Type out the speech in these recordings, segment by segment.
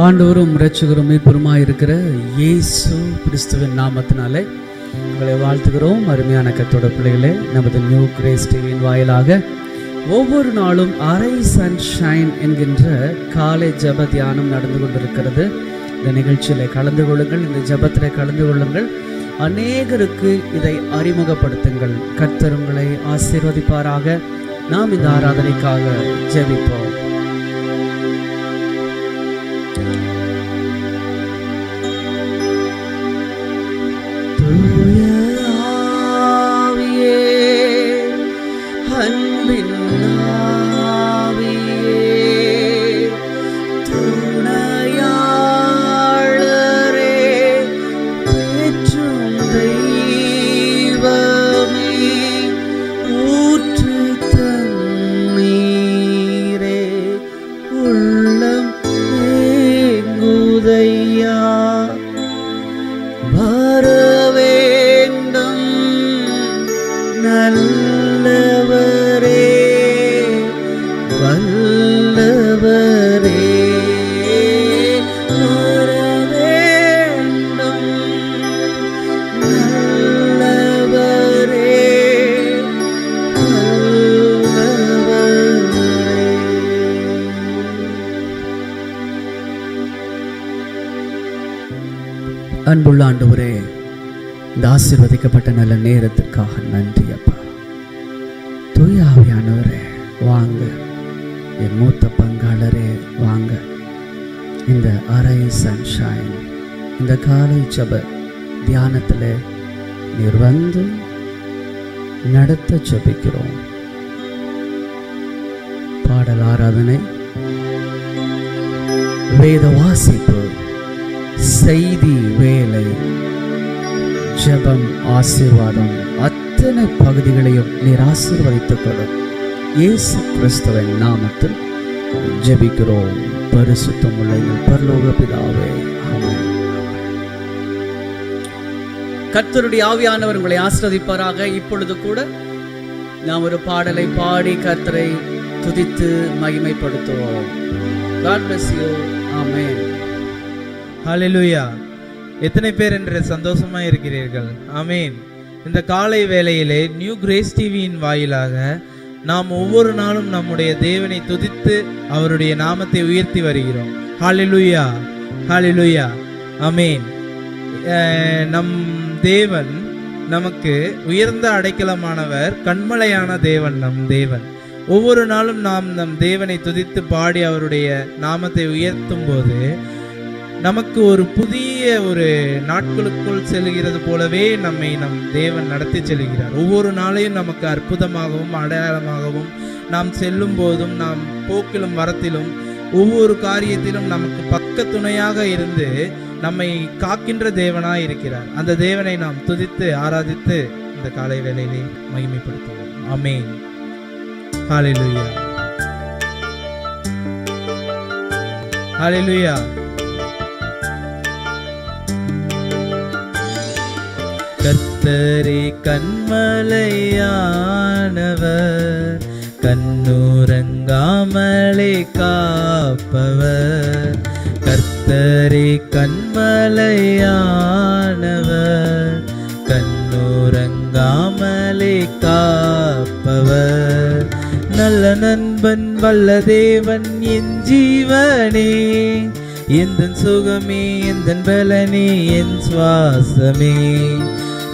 ஆண்டவரும் இரட்சகரும் மீட்பருமாய் இருக்கிற இயேசு கிறிஸ்துவின் நாமத்தினாலே உங்களை வாழ்த்துகிறோம். அருமையான கர்த்தருடைய பிள்ளைகளே, நமது நியூ கிரேஸ் டிவியின் வாயிலாக ஒவ்வொரு நாளும் அரை சன்ஷைன் என்கின்ற காலை ஜப தியானம் நடந்து கொண்டிருக்கிறது. இந்த நிகழ்ச்சியில் கலந்து கொள்ளுங்கள், இந்த ஜபத்தில் கலந்து கொள்ளுங்கள், அநேகருக்கு இதை அறிமுகப்படுத்துங்கள். கர்த்தர் உங்களை ஆசீர்வதிப்பாராக. நாம் இந்த ஆராதனைக்காக ஜெபிப்போம். அன்புள்ள ஆண்டவரே, இந்த ஆசீர்வதிக்கப்பட்ட நல்ல நேரத்திற்காக நன்றி அப்பா. தூய ஆவியானவரே வாங்க, என் மூத்த பங்காளரே வாங்க. இந்த அரை சன்ஷைன், இந்த காலை ஜப தியானத்தில் நீர் வந்து நடத்த ஜெபிக்கிறோம். பாடல் ஆராதனை, வேத வாசிப்பு, செய்தி வேலை, ஜெபம், ஆசீர்வாதம், அத்தனை பகுதிகளையும் நீர் ஆசீர்வதித்துக் கொள்ளும். இயேசு கிறிஸ்துவின் நாமத்தில் ஜெபிக்கிறோம். பரிசுத்தம் உள்ள எங்கள் பரலோக பிதாவே, ஆமென். கர்த்தருடைய ஆவியானவர் உங்களை ஆசீர்வதிப்பாராக. இப்பொழுது கூட நாம் ஒரு பாடலை பாடி கர்த்தரை துதித்து மகிமைப்படுத்துவோம். God bless you. ஆமென். ஹல்லேலூயா. எத்தனை பேர் என்று சந்தோஷமா இருக்கிறீர்கள்? ஆமேன். இந்த காலை வேளையிலே நியூ கிரேஸ் டிவியின் வாயிலாக நாம் ஒவ்வொரு நாளும் நம்முடைய தேவனை துதித்து அவருடைய நாமத்தை உயர்த்தி வருகிறோம். ஹல்லேலூயா, ஹல்லேலூயா, ஆமேன். நம் தேவன் நமக்கு உயர்ந்த அடைக்கலமானவர், கண்மலையான தேவன் நம் தேவன். ஒவ்வொரு நாளும் நாம் நம் தேவனை துதித்து பாடி அவருடைய நாமத்தை உயர்த்தும் போது நமக்கு ஒரு புதிய ஒரு நாட்களுக்குள் செல்கிறது போலவே நம்மை நம் தேவன் நடத்தி செல்கிறார். ஒவ்வொரு நாளையும் நமக்கு அற்புதமாகவும் அடையாளமாகவும் நாம் செல்லும் போதும் நாம் போக்கிலும் வரத்திலும் ஒவ்வொரு காரியத்திலும் நமக்கு பக்க துணையாக இருந்து நம்மை காக்கின்ற தேவனாய் இருக்கிறார். அந்த தேவனை நாம் துதித்து ஆராதித்து இந்த காலை வேளையிலே மகிமைப்படுத்துவோம். ஆமென். ஹல்லேலூயா, ஹல்லேலூயா. கர்த்தரே கண்மலையானவர், கண்ணுறங்காமலே காப்பவர். கர்த்தரே கண்மலையானவர், கண்ணுறங்காமலே காப்பவர். நல்ல நண்பன் வல்ல தேவன் என் ஜீவனே, எந்தன் சுகமே, எந்தன் பலனே, என் சுவாசமே.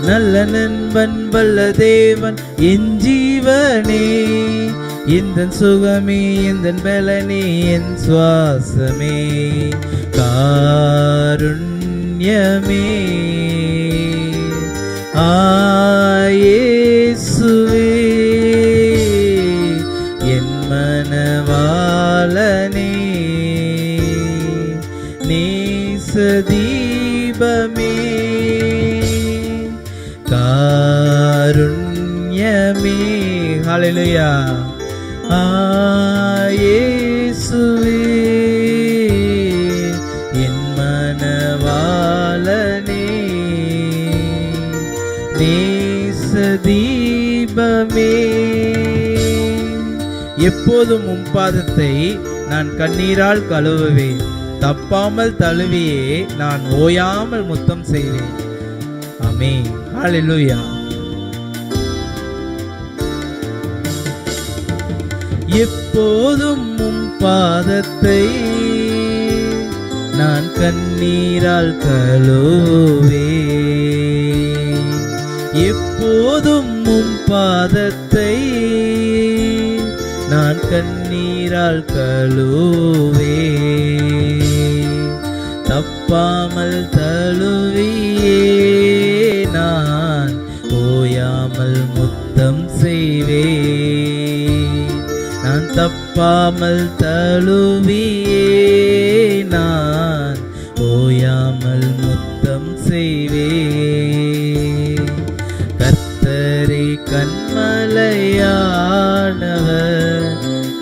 நல்ல நண்பன் வல்ல தேவன் என் ஜீவனே, எந்தன் சுகமே, எந்தன் பலனே, என் சுவாசமே. காருண்யமே இயேசுவே, என் மனவாளனே, நேசதீபமே. காருண்யமே, ஹல்லேலூயா, இயேசுவே, என் மனவாளனே, நேசதீபமே. எப்போதும் உம் பாதத்தை நான் கண்ணீரால் கழுவுவேன். தப்பாமல் தழுவியே நான் ஓயாமல் முத்தம் செய்வேன். ஆமென். ஹல்லேலூயா. எப்போதும் உம் பாதத்தை நான் கண்ணீரால் கழுவேன். எப்போதும் உம் பாதத்தை நான் கண்ணீரால் கழுவேன். தப்பாமல் தழுவியே நான் ஓயாமல் முத்தம் செய்வேன். நான் தப்பாமல் தழுவியே நான் ஓயாமல் முத்தம் செய்வேன். கர்த்தரே கண்மலையானவர்,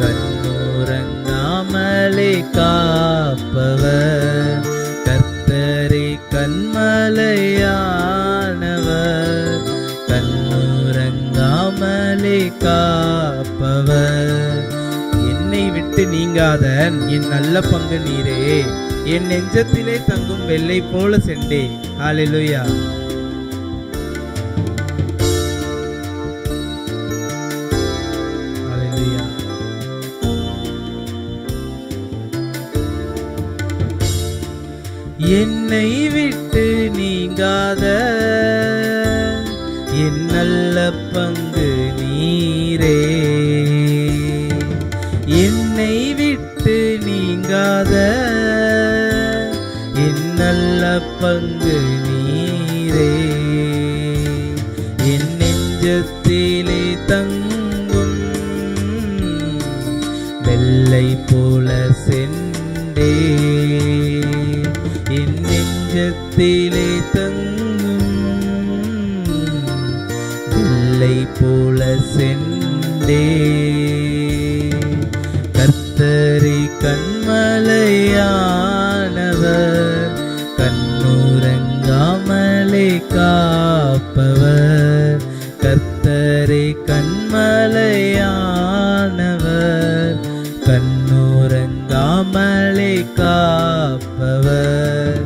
கண்ணுறங்காமலே காப்பவர். கர்த்தரே கண்மலையானவர், கண்ணுறங்காமலே காப்பவர். என்னை விட்டு நீங்காத என் நல்ல பங்கு நீரே, என் நெஞ்சத்திலே தங்கும் வெள்ளை போல சென்றே. ஹல்லேலூயா. ஹல்லேலூயா. என்னை விட்டு நீங்காத என் நல்ல பங்கு நீரே, என்னை விட்டு நீங்காத என் நல்ல பங்கு நீரே. என் நெஞ்சத்திலே தங்கும் வெள்ளை போல சென்றே. என் நெஞ்சத்திலே தங்கும் வெள்ளை போல சென்றே. கர்த்தரே கண்மலையானவர், கண்ணுறங்காமலே காப்பவர். கர்த்தரே கண்மலையானவர், கண்ணுறங்காமலே காப்பவர்.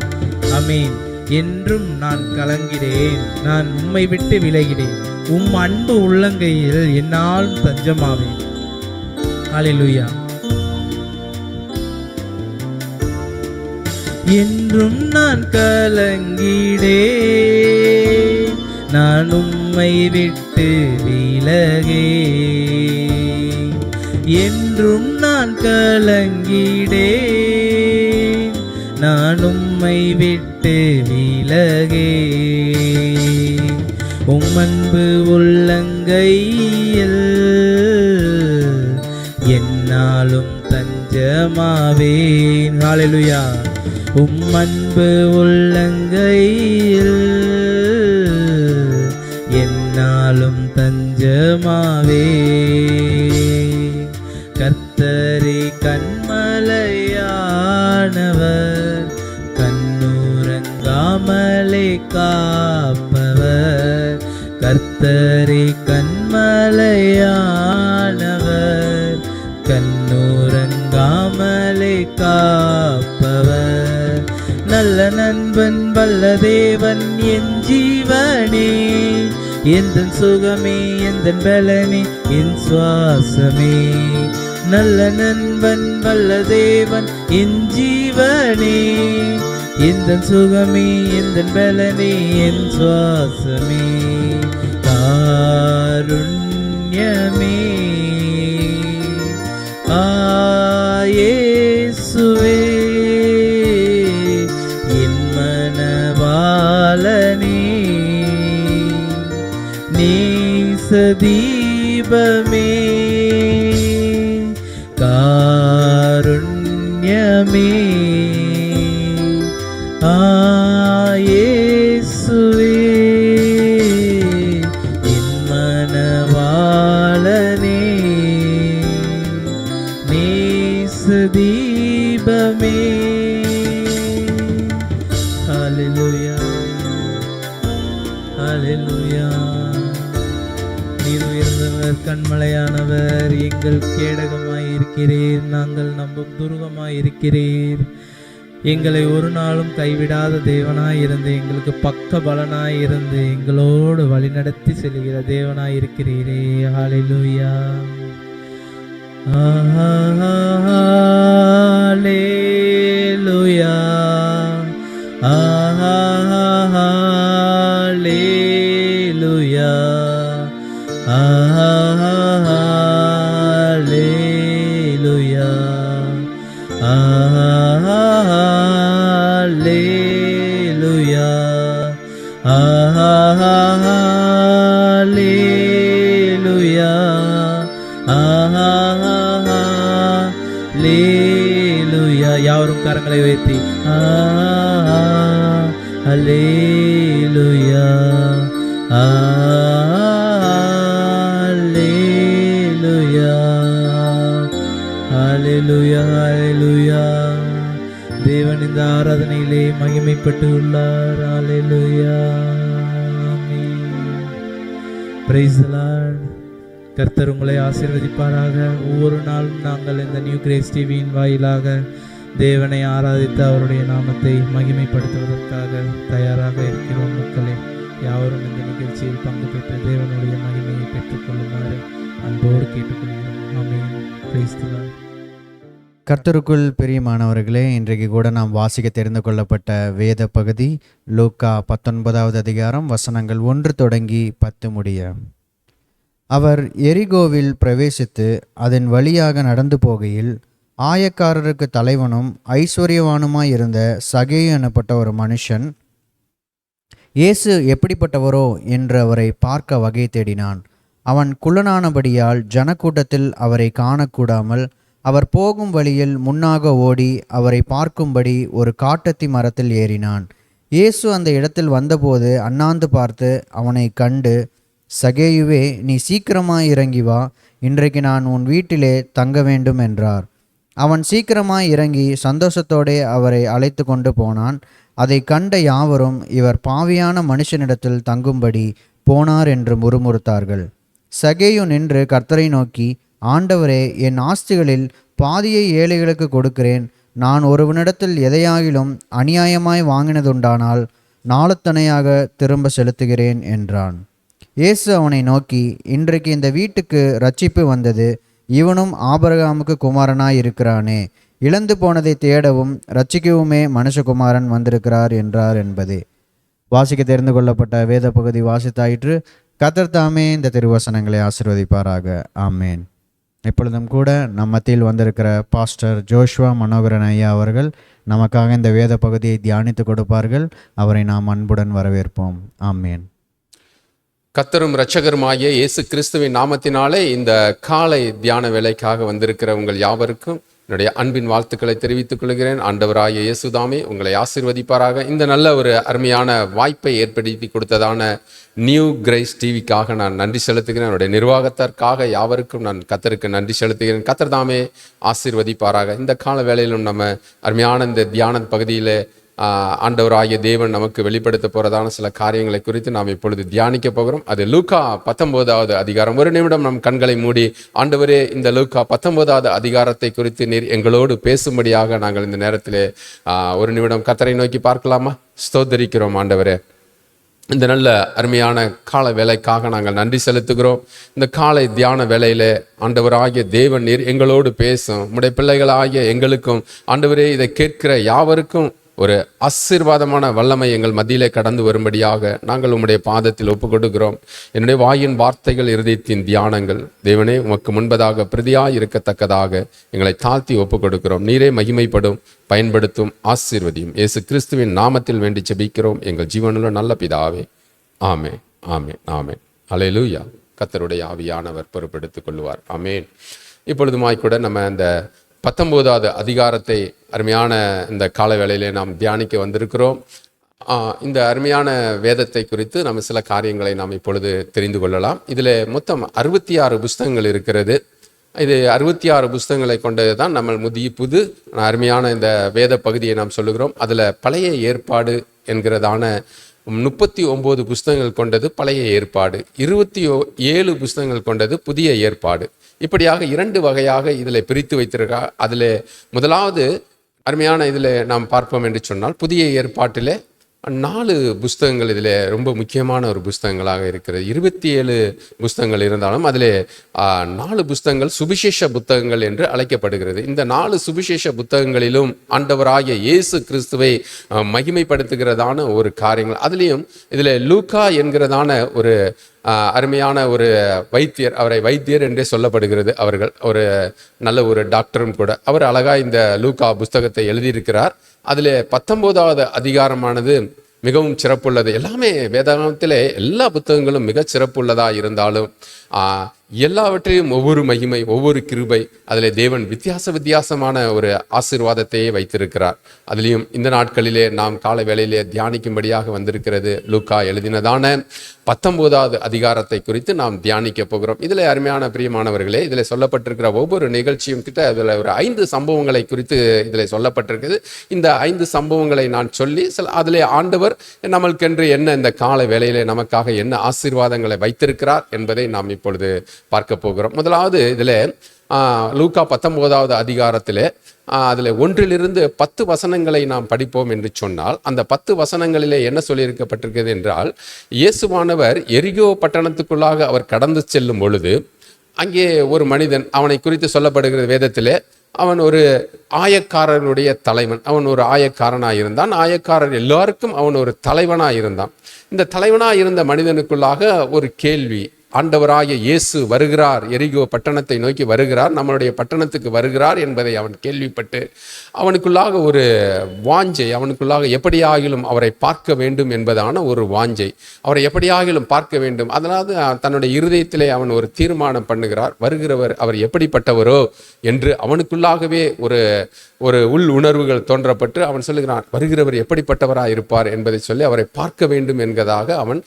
ஆமென். என்றும் நான் கலங்கிறேன், நான் உம்மை விட்டு விலகிறேன். உம் அன்பு உள்ளங்கையில் என்னாலும் தஞ்சமாவேன். ஹல்லேலூயா. என்றும் நான் கலங்கிடேன், நான் உம்மை விட்டு விலகேன். என்றும் நான் கலங்கிடேன், நான் உம்மை விட்டு விலகேன். உம் அன்பு உள்ளங்கையில் என்னாலும் தஞ்சமாவேன். ஹல்லேலூயா. உம் அன்பு உள்ளங்கையில் என்னாலும் தஞ்சமாவேன். கர்த்தரே கண்மலையானவர், கண்ணுறங்காமலே காப்பவர். கர்த்தரே கண்மலையானவர், கண்ணுறங்காமலே காப்பவர். நல்ல நண்பன் வல்ல தேவன் என் ஜீவனே, எந்தன் சுகமே எந்தன் பலனே என் சுவாசமே. நல்ல நண்பன் வல்ல தேவன் என் ஜீவனே, எந்தன் சுகமே எந்தன் பலனே என் சுவாசமே. காருண்யமே இயேசுவே, என் மனவாளனே, நேசதீபமே. காருண்யமே இயேசுவே, என் மனவாளனே, நேசதீபமே. ஹல்லேலூயா. ஹல்லேலூயா. நீர் உயர்ந்தவர், கண்மலையானவர், எங்கள் கேடகமாய் இருக்கிறீர், நாங்கள் நம்பும் துருகமாய் இருக்கிறீர். எங்களை ஒரு நாளும் கைவிடாத தேவனாய் இருந்து எங்களுக்கு பக்க பலனாய் இருந்து எங்களோடு வழிநடத்தி செல்கிற தேவனாய் இருக்கிறீரே. ஹல்லேலூயா. ஹல்லேலூயா. ஹல்லேலூயா. ஹல்லேலூயா. ஹல்லேலூயா. ஹல்லேலூயா. ஹல்லேலூயா. யாவரும் கரங்களை உயர்த்தி ஹல்லேலூயா. ஹல்லேலூயா. ஹல்லேலூயா. ஹல்லேலூயா. தேவன் இந்த ஆராதனையிலே மகிமைப்பட்டு உள்ளார். ஹல்லேலூயா. ஆமென். Praise the Lord. கர்த்தர் உங்களை ஆசீர்வதிப்பாராக. ஒவ்வொரு நாளும் நாங்கள் இந்த நியூ கிரேஸ் டிவியின் வாயிலாக தேவனை ஆராதித்து அவருடைய நாமத்தை மகிமைப்படுத்துவதற்காக தயாராக இருக்கிறோம். மக்களே, யாவரும் இந்த நிகழ்ச்சியில் பங்கு பெற்று தேவனுடைய மகிமையை பெற்றுக்கொள்ளுமாறு அன்போடு கேட்டுக்கொள்கிறோம். ஆமென். Praise the Lord. கர்த்தருக்குள் பிரியமானவர்களே, இன்றைக்கு கூட நாம் வாசிக்க தெரிந்து கொள்ளப்பட்ட வேத பகுதி லூக்கா 19வது அதிகாரம் வசனங்கள் 1 தொடங்கி 10 முடிய. அவர் எரிகோவில் பிரவேசித்து அதன் வழியாக நடந்து போகையில் ஆயக்காரருக்கு தலைவனும் ஐஸ்வர்யவானுமாயிருந்த சகேயு எனப்பட்ட ஒரு மனுஷன் இயேசு எப்படிப்பட்டவரோ என்று அவரை பார்க்க வகை தேடினான். அவன் குள்ளனானபடியால் ஜனக்கூட்டத்தில் அவரை காணக்கூடாமல் அவர் போகும் வழியில் முன்னாக ஓடி அவரை பார்க்கும்படி ஒரு காட்டத்தி மரத்தில் ஏறினான். இயேசு அந்த இடத்தில் வந்தபோது அண்ணாந்து பார்த்து அவனை கண்டு, சகேயுவே, நீ சீக்கிரமாய் இறங்கி வா, இன்றைக்கு நான் உன் வீட்டிலே தங்க வேண்டும் என்றார். அவன் சீக்கிரமாய் இறங்கி சந்தோஷத்தோடே அவரை அழைத்து கொண்டு போனான். அதை கண்ட யாவரும் இவர் பாவியான மனுஷனிடத்தில் தங்கும்படி போனார் என்று முறுமுறுத்தார்கள். சகேயு நின்று கர்த்தரை நோக்கி, ஆண்டவரே, என் ஆஸ்திகளில் பாதியை ஏழைகளுக்கு கொடுக்கிறேன். நான் ஒருவனிடத்தில் எதையாகிலும் அநியாயமாய் வாங்கினதுண்டானால் நாளத்தனையாக திரும்ப செலுத்துகிறேன் என்றான். இயேசு அவனை நோக்கி, இன்றைக்கு இந்த வீட்டுக்கு ரட்சிப்பு வந்தது. இவனும் ஆபிரகாமுக்கு குமாரனாய் இருக்கிறானே. இழந்து போனதை தேடவும் ரட்சிக்கவுமே மனுஷகுமாரன் வந்திருக்கிறார் என்றார் என்பதே. வாசிக்க தெரிந்து கொள்ளப்பட்ட வேத பகுதி வாசித்தாயிற்று. கர்த்தர் தாமே இந்த திருவசனங்களை ஆசீர்வதிப்பாராக. ஆமேன். இப்பொழுதும் கூட நம் மத்தியில் வந்திருக்கிற பாஸ்டர் ஜோஷ்வா மனோகரன் ஐயா அவர்கள் நமக்காக இந்த வேத பகுதியை தியானித்து கொடுப்பார்கள். அவரை நாம் அன்புடன் வரவேற்போம். ஆமேன். கர்த்தரும் இரட்சகருமாகிய இயேசு கிறிஸ்துவின் நாமத்தினாலே இந்த காலை தியான வேலைக்காக வந்திருக்கிற உங்கள் யாவருக்கும் என்னுடைய அன்பின் வாழ்த்துக்களை தெரிவித்துக் கொள்கிறேன். ஆண்டவராகிய இயேசுதாமே உங்களை ஆசீர்வதிப்பாராக. இந்த நல்ல ஒரு அருமையான வாய்ப்பை ஏற்படுத்தி கொடுத்ததான நியூ கிரேஸ் டிவிக்காக நான் நன்றி செலுத்துகிறேன். என்னுடைய நிர்வாகத்திற்காக யாவருக்கும் நான் கர்த்தருக்கு நன்றி செலுத்துகிறேன். கர்த்தர் தாமே ஆசீர்வதிப்பாராக. இந்த கால வேளையிலும் நம்ம அருமையான இந்த தியான பகுதியில் ஆண்டவராகிய தேவன் நமக்கு வெளிப்படுத்த போகிறதான சில காரியங்களை குறித்து நாம் இப்பொழுது தியானிக்க போகிறோம். அது லூக்கா 19வது அதிகாரம். ஒரு நிமிடம் நம் கண்களை மூடி, ஆண்டவரே, இந்த லூக்கா 19வது அதிகாரத்தை குறித்து நீர் எங்களோடு பேசும்படியாக நாங்கள் இந்த நேரத்தில் ஒரு நிமிடம் கர்த்தரை நோக்கி பார்க்கலாமா? ஸ்தோத்தரிக்கிறோம் ஆண்டவரே, இந்த நல்ல அருமையான கால வேலைக்காக நாங்கள் நன்றி செலுத்துகிறோம். இந்த காலை தியான வேலையிலே ஆண்டவராகிய தேவன் நீர் எங்களோடு பேசும். உம்முடைய பிள்ளைகளாகிய எங்களுக்கும் ஆண்டவரே, இதை கேட்கிற யாவருக்கும் ஒரு ஆசீர்வாதமான வல்லமை எங்கள் மத்தியிலே கடந்து வரும்படியாக நாங்கள் உம்முடைய பாதத்தில் ஒப்பு கொடுக்கிறோம். என்னுடைய வாயின் வார்த்தைகள், இருதயத்தின் தியானங்கள் தேவனே உமக்கு முன்பதாக பிரதியாய் இருக்கத்தக்கதாக எங்களை தாழ்த்தி ஒப்பு கொடுக்கிறோம். நீரே மகிமைப்படும், பயன்படுத்தும், ஆசீர்வதியும். இயேசு கிறிஸ்துவின் நாமத்தில் வேண்டி ஜெபிக்கிறோம் எங்கள் ஜீவனுள்ள நல்ல பிதாவே. ஆமே, ஆமே, ஆமே. அல்லேலூயா. கர்த்தருடைய ஆவியானவர் பொறுப்பெடுத்துக் கொள்வார். ஆமேன். இப்பொழுதுமாய் கூட நம்ம இந்த 19வது அதிகாரத்தை அருமையான இந்த கால வேளையிலே நாம் தியானிக்க வந்திருக்கிறோம். இந்த அருமையான வேதத்தை குறித்து நம்ம சில காரியங்களை நாம் இப்பொழுது தெரிந்து கொள்ளலாம். இதில் மொத்தம் 66 புஸ்தகங்கள் இருக்கிறது. இது 66 புஸ்தகங்களை கொண்டது தான் நம்ம புது அருமையான இந்த வேத பகுதியை நாம் சொல்லுகிறோம். அதில் பழைய ஏற்பாடு என்கிறதான 39 புஸ்தகங்கள் கொண்டது பழைய ஏற்பாடு, 27 புஸ்தகங்கள் கொண்டது புதிய ஏற்பாடு. இப்படியாக 2 வகையாக இதில் பிரித்து வைத்திருக்கா. அதில் முதலாவது அருமையான இதில் நாம் பார்ப்போம் என்று சொன்னால், புதிய ஏற்பாட்டிலே 4 புஸ்தகங்கள் இதில் ரொம்ப முக்கியமான ஒரு புஸ்தகங்களாக இருக்கிறது. 27 புஸ்தகங்கள் இருந்தாலும் அதில் 4 புஸ்தகங்கள் சுவிசேஷ புத்தகங்கள் என்று அழைக்கப்படுகிறது. இந்த 4 சுவிசேஷ புத்தகங்களிலும் ஆண்டவராகிய இயேசு கிறிஸ்துவை மகிமைப்படுத்துகிறதான ஒரு காரியங்கள். அதுலேயும் இதில் லூக்கா என்கிறதான ஒரு அருமையான ஒரு வைத்தியர், அவரை வைத்தியர் என்றே சொல்லப்படுகிறது. அவர்கள் ஒரு நல்ல ஒரு டாக்டரும் கூட. அவர் அழகாக இந்த லூக்கா புஸ்தகத்தை எழுதியிருக்கிறார். அதில் 19வது அதிகாரமானது மிகவும் சிறப்புள்ளது. எல்லாமே வேதாகமத்திலே எல்லா புத்தகங்களும் மிக சிறப்புள்ளதாக இருந்தாலும் எல்லாவற்றையும் ஒவ்வொரு மகிமை, ஒவ்வொரு கிருபை, அதில் தேவன் வித்தியாசமான ஒரு ஆசீர்வாதத்தையே வைத்திருக்கிறார். அதுலேயும் இந்த நாட்களிலே நாம் கால வேளையிலே தியானிக்கும்படியாக வந்திருக்கிறது லூக்கா எழுதினதான 19வது அதிகாரத்தை குறித்து நாம் தியானிக்க போகிறோம். இதில் அருமையான பிரியமானவர்களே, இதில் சொல்லப்பட்டிருக்கிற ஒவ்வொரு நிகழ்ச்சியும் கிட்ட அதில் ஒரு 5 சம்பவங்களை குறித்து இதில் சொல்லப்பட்டிருக்குது. இந்த 5 சம்பவங்களை நான் சொல்லி அதில் ஆண்டவர் நம்மளுக்கென்று என்ன இந்த கால வேளையிலே நமக்காக என்ன ஆசீர்வாதங்களை வைத்திருக்கிறார் என்பதை நாம் இப்பொழுது பார்க்க போகிறோம். முதலாவது இதில் லூக்கா 19வது அதிகாரத்தில் அதில் 1 to 10 வசனங்களை நாம் படிப்போம் என்று சொன்னால், அந்த 10 வசனங்களிலே என்ன சொல்லியிருக்கப்பட்டிருக்கிறது என்றால், இயேசுவானவர் எரிகோ பட்டணத்துக்குள்ளாக அவர் கடந்து செல்லும் பொழுது அங்கே ஒரு மனிதன், அவனை குறித்து சொல்லப்படுகிறது வேதத்திலே, அவன் ஒரு ஆயக்காரனுடைய தலைவன். அவன் ஒரு ஆயக்காரனாக இருந்தான். ஆயக்காரர் எல்லாருக்கும் அவன் ஒரு தலைவனாக இருந்தான். இந்த தலைவனாக இருந்த மனிதனுக்குள்ளாக ஒரு கேள்வி, ஆண்டவராகிய இயேசு வருகிறார், எரிகோ பட்டணத்தை நோக்கி வருகிறார், நம்மளுடைய பட்டணத்துக்கு வருகிறார் என்பதை அவன் கேள்விப்பட்டு அவனுக்குள்ளாக ஒரு வாஞ்சை, அவனுக்குள்ளாக எப்படியாகிலும் அவரை பார்க்க வேண்டும் என்பதான ஒரு வாஞ்சை, அவரை எப்படியாகிலும் பார்க்க வேண்டும். அதனால் தன்னுடைய இருதயத்திலே அவன் ஒரு தீர்மானம் பண்ணுகிறார், வருகிறவர் அவர் எப்படிப்பட்டவரோ என்று அவனுக்குள்ளாகவே ஒரு உள் உணர்வுகள் தோன்றப்பட்டு அவன் சொல்லுகிறான், வருகிறவர் எப்படிப்பட்டவராக இருப்பார் என்பதை சொல்லி அவரை பார்க்க வேண்டும் என்கிறதாக அவன்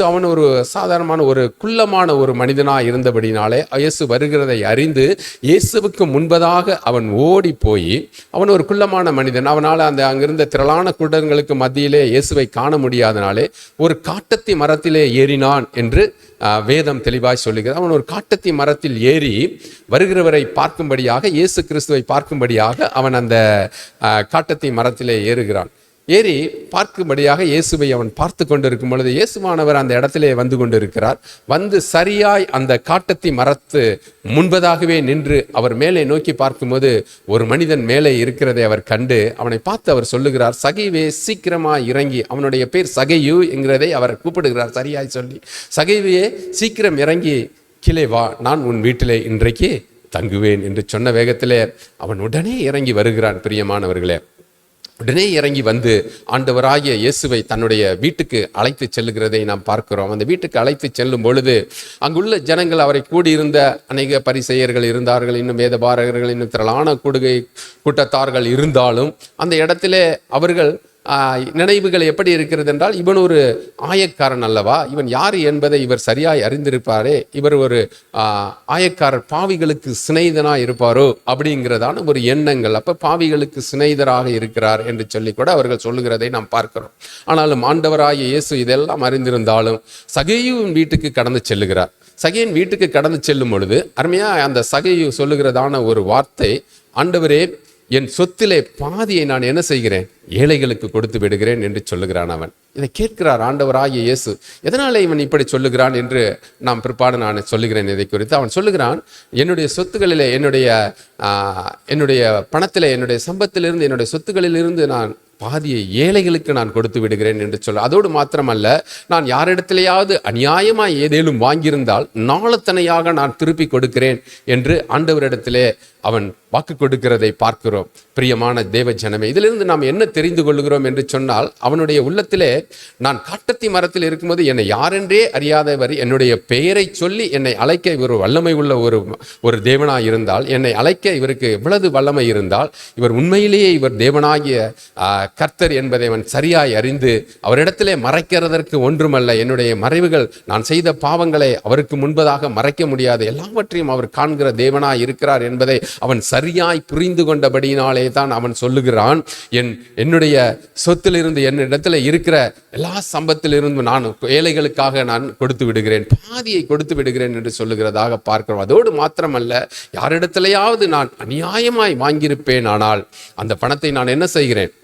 அவன் ஒரு சாதாரணமான ஒரு குள்ளமான ஒரு மனிதனாக இருந்தபடினாலே இயேசு வருகிறதை அறிந்து இயேசுவுக்கு முன்பதாக அவன் ஓடி போய், அவன் ஒரு குள்ளமான மனிதன், அவனால் அங்கிருந்த திரளான கூட்டங்களுக்கு மத்தியிலே இயேசுவை காண முடியாதனாலே ஒரு காட்டத்தி மரத்திலே ஏறினான் என்று வேதம் தெளிவாய் சொல்லுகிறது. அவன் ஒரு காட்டத்தி மரத்தில் ஏறி வருகிறவரை பார்க்கும்படியாக, இயேசு கிறிஸ்துவை பார்க்கும்படியாக அவன் அந்த காட்டத்தி மரத்திலே ஏறுகிறான். ஏறி பார்க்கும்படியாக இயேசுவை அவன் பார்த்து கொண்டிருக்கும் பொழுது இயேசுவானவர் அந்த இடத்திலே வந்து கொண்டிருக்கிறார். வந்து சரியாய் அந்த காட்டத்தி மரத்து முன்பதாகவே நின்று அவர் மேலே நோக்கி பார்க்கும்போது ஒரு மனிதன் மேலே இருக்கிறதை அவர் கண்டு அவனை பார்த்து அவர் சொல்லுகிறார், சகைவே சீக்கிரமாக இறங்கி, அவனுடைய பேர் சகையு என்கிறதை அவர் கூப்பிடுகிறார் சரியாய் சொல்லி, சகைவே சீக்கிரம் இறங்கி கீழே வா, நான் உன் வீட்டிலே இன்றைக்கு தங்குவேன் என்று சொன்ன வேகத்திலே அவன் உடனே இறங்கி வருகிறான். பிரியமானவர்களே, உடனே இறங்கி வந்து ஆண்டவராகிய இயேசுவை தன்னுடைய வீட்டுக்கு அழைத்து செல்லுகிறதை நாம் பார்க்கிறோம். அந்த வீட்டுக்கு அழைத்து செல்லும் பொழுது அங்குள்ள ஜனங்கள், அவரை கூடியிருந்த அநேக பரிசேயர்கள் இருந்தார்கள், இன்னும் வேதபாரகர்கள், இன்னும் திரளான கூட்டத்தார்கள் இருந்தாலும் அந்த இடத்திலே அவர்கள் நினைவுகள் எப்படி இருக்கிறது என்றால், இவன் ஒரு ஆயக்காரன் அல்லவா, இவன் யார் என்பதை இவர் சரியாய் அறிந்திருப்பாரே, இவர் ஒரு ஆயக்காரர், பாவிகளுக்கு சிநேகிதனாக இருப்பாரோ அப்படிங்கிறதான ஒரு எண்ணங்கள். அப்போ பாவிகளுக்கு சிநேகிதராக இருக்கிறார் என்று சொல்லி கூட அவர்கள் சொல்லுகிறதை நாம் பார்க்கிறோம். ஆனாலும் ஆண்டவராகிய இயேசு இதெல்லாம் அறிந்திருந்தாலும் சகேயுவின் வீட்டுக்கு கடந்து செல்லுகிறார். சகேயின் வீட்டுக்கு கடந்து செல்லும் பொழுது அருமையாக அந்த சகேயு சொல்லுகிறதான ஒரு வார்த்தை, ஆண்டவரே, என் சொத்திலே பாதியை நான் என்ன செய்கிறேன், ஏழைகளுக்கு கொடுத்து விடுகிறேன் என்று சொல்லுகிறான். அவன் இதை கேட்கிறார் ஆண்டவராகிய இயேசு. எதனால இவன் இப்படி சொல்லுகிறான் என்று நாம் பிற்பாடு நான் சொல்லுகிறேன். இதை குறித்து அவன் சொல்லுகிறான், என்னுடைய சொத்துக்களிலே, என்னுடைய பணத்திலே, என்னுடைய சம்பத்திலிருந்து, என்னுடைய சொத்துக்களிலிருந்து நான் பாதியை ஏழைகளுக்கு நான் கொடுத்து விடுகிறேன் என்று சொல்ல. அதோடு மாத்திரமல்ல, நான் யாரிடத்திலேயாவது அநியாயமாய் ஏதேனும் வாங்கியிருந்தால் நாளத்தனையாக நான் திருப்பி கொடுக்கிறேன் என்று ஆண்டவரிடத்திலே அவன் வாக்கு கொடுக்கிறதை பார்க்கிறோம். பிரியமான தேவ ஜனமே, இதிலிருந்து நாம் என்ன தெரிந்து கொள்கிறோம் என்று சொன்னால், அவனுடைய உள்ளத்திலே, நான் காட்டத்தி மரத்தில் இருக்கும்போது என்னை யாரென்றே அறியாதவர் என்னுடைய பெயரை சொல்லி என்னை அழைக்க இவர் வல்லமை உள்ள ஒரு தேவனாய் இருந்தால், என்னை அழைக்க இவருக்கு எவ்வளவு வல்லமை இருந்தால், இவர் உண்மையிலேயே இவர் தேவனாகிய கர்த்தர் என்பதை அவன் சரியாய் அறிந்து அவரிடத்திலே மறைக்கிறதற்கு ஒன்றுமல்ல, என்னுடைய மறைவுகள், நான் செய்த பாவங்களை அவருக்கு முன்பதாக மறைக்க முடியாது, எல்லாவற்றையும் அவர் காண்கிற தேவனாய் இருக்கிறார் என்பதை அவன் சரியாய் புரிந்து கொண்டபடியினாலே தான் அவன் சொல்லுகிறான், என்னுடைய சொத்திலிருந்து என்னிடத்துல இருக்கிற எல்லா சம்பத்திலிருந்து நான் ஏழைகளுக்காக நான் கொடுத்து விடுகிறேன், பாதியை கொடுத்து விடுகிறேன் என்று சொல்லுகிறதாக பார்க்கிறோம். அதோடு மாத்திரமல்ல, யாரிடத்திலேயாவது நான் அநியாயமாய் வாங்கியிருப்பேன் ஆனால் அந்த பணத்தை நான் என்ன செய்கிறேன்,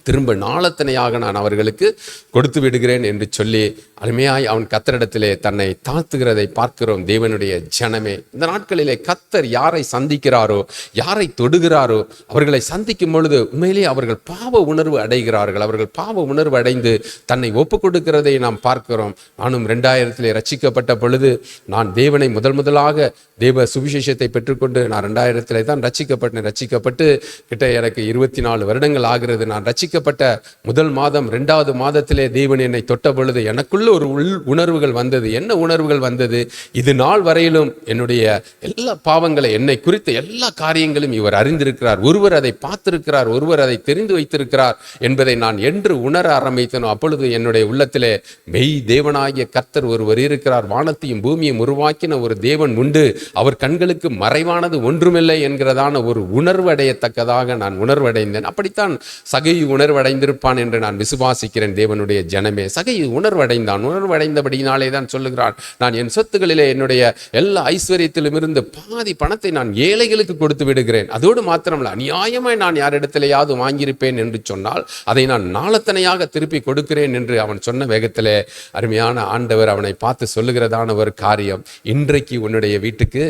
திரும்ப நாளத்தனையாக நான் அவர்களுக்கு கொடுத்து விடுகிறேன் என்று சொல்லி அருமையாய் அவன் கர்த்தரிடத்திலே தன்னை தாழ்த்துகிறதை பார்க்கிறோம். தேவனுடைய ஜனமே, இந்த நாட்களிலே கர்த்தர் யாரை சந்திக்கிறாரோ, யாரை தொடுகிறாரோ, அவர்களை சந்திக்கும் பொழுது உண்மையிலேயே அவர்கள் பாவ உணர்வு அடைகிறார்கள். அவர்கள் பாவ உணர்வு அடைந்து தன்னை ஒப்பு கொடுக்கிறதை நாம் பார்க்கிறோம். நானும் 2000 ரட்சிக்கப்பட்ட பொழுது நான் தேவனை முதலாக தேவ சுவிசேஷத்தை பெற்றுக்கொண்டு நான் 2000 தான் ரட்சிக்கப்பட்டு கிட்ட எனக்கு 24 வருடங்கள் ஆகிறது. நான் ரட்சிக்கப்பட்ட முதல் மாதம் 2வது மாதத்திலே தேவன் என்னை தொட்ட பொழுது எனக்குள்ள ஒரு உணர்வுகள் வந்தது. என்ன உணர்வுகள் வந்தது? இது நாள் வரையிலும் என்னுடைய எல்லா பாவங்களை, என்னை குறித்த எல்லா காரியங்களும் இவர் அறிந்திருக்கிறார், ஒருவர் அதை பார்த்திருக்கிறார், ஒருவர் அதை தெரிந்து வைத்திருக்கிறார் என்பதை நான் என்று உணர ஆரம்பித்தனோ அப்பொழுது என்னுடைய உள்ளத்திலே மெய் தேவனாகிய கர்த்தர் ஒருவர் இருக்கிறார், வானத்தையும் பூமியையும் உருவாக்கின ஒரு தேவன் உண்டு, அவர் கண்களுக்கு மறைவானது ஒன்றுமில்லை என்கிறதான ஒரு உணர்வு அடையத்தக்கதாக நான் உணர்வடைந்தேன். அப்படித்தான் சகை உணர்வடைந்திருப்பான் என்று நான் விசுவாசிக்கிறேன். தேவனுடைய ஜனமே, சகை உணர்வடைந்தபடியினாலே தான் சொல்லுகிறான், நான் என் சொத்துகளிலே என்னுடைய எல்லா ஐஸ்வர்யத்திலும் இருந்து பாதி பணத்தை நான் ஏழைகளுக்கு கொடுத்து விடுகிறேன். அதோடு மாத்திரமல்ல, அநியாயமாய் நான் யாரிடத்திலேயாவது வாங்கியிருப்பேன் என்று சொன்னால் அதை நான் நாளத்தனையாக திருப்பி கொடுக்கிறேன் என்று அவன் சொன்ன வேகத்திலே அருமையான ஆண்டவர் அவனை பார்த்து சொல்லுகிறதான ஒரு காரியம், இன்றைக்கு உன்னுடைய வீட்டுக்கு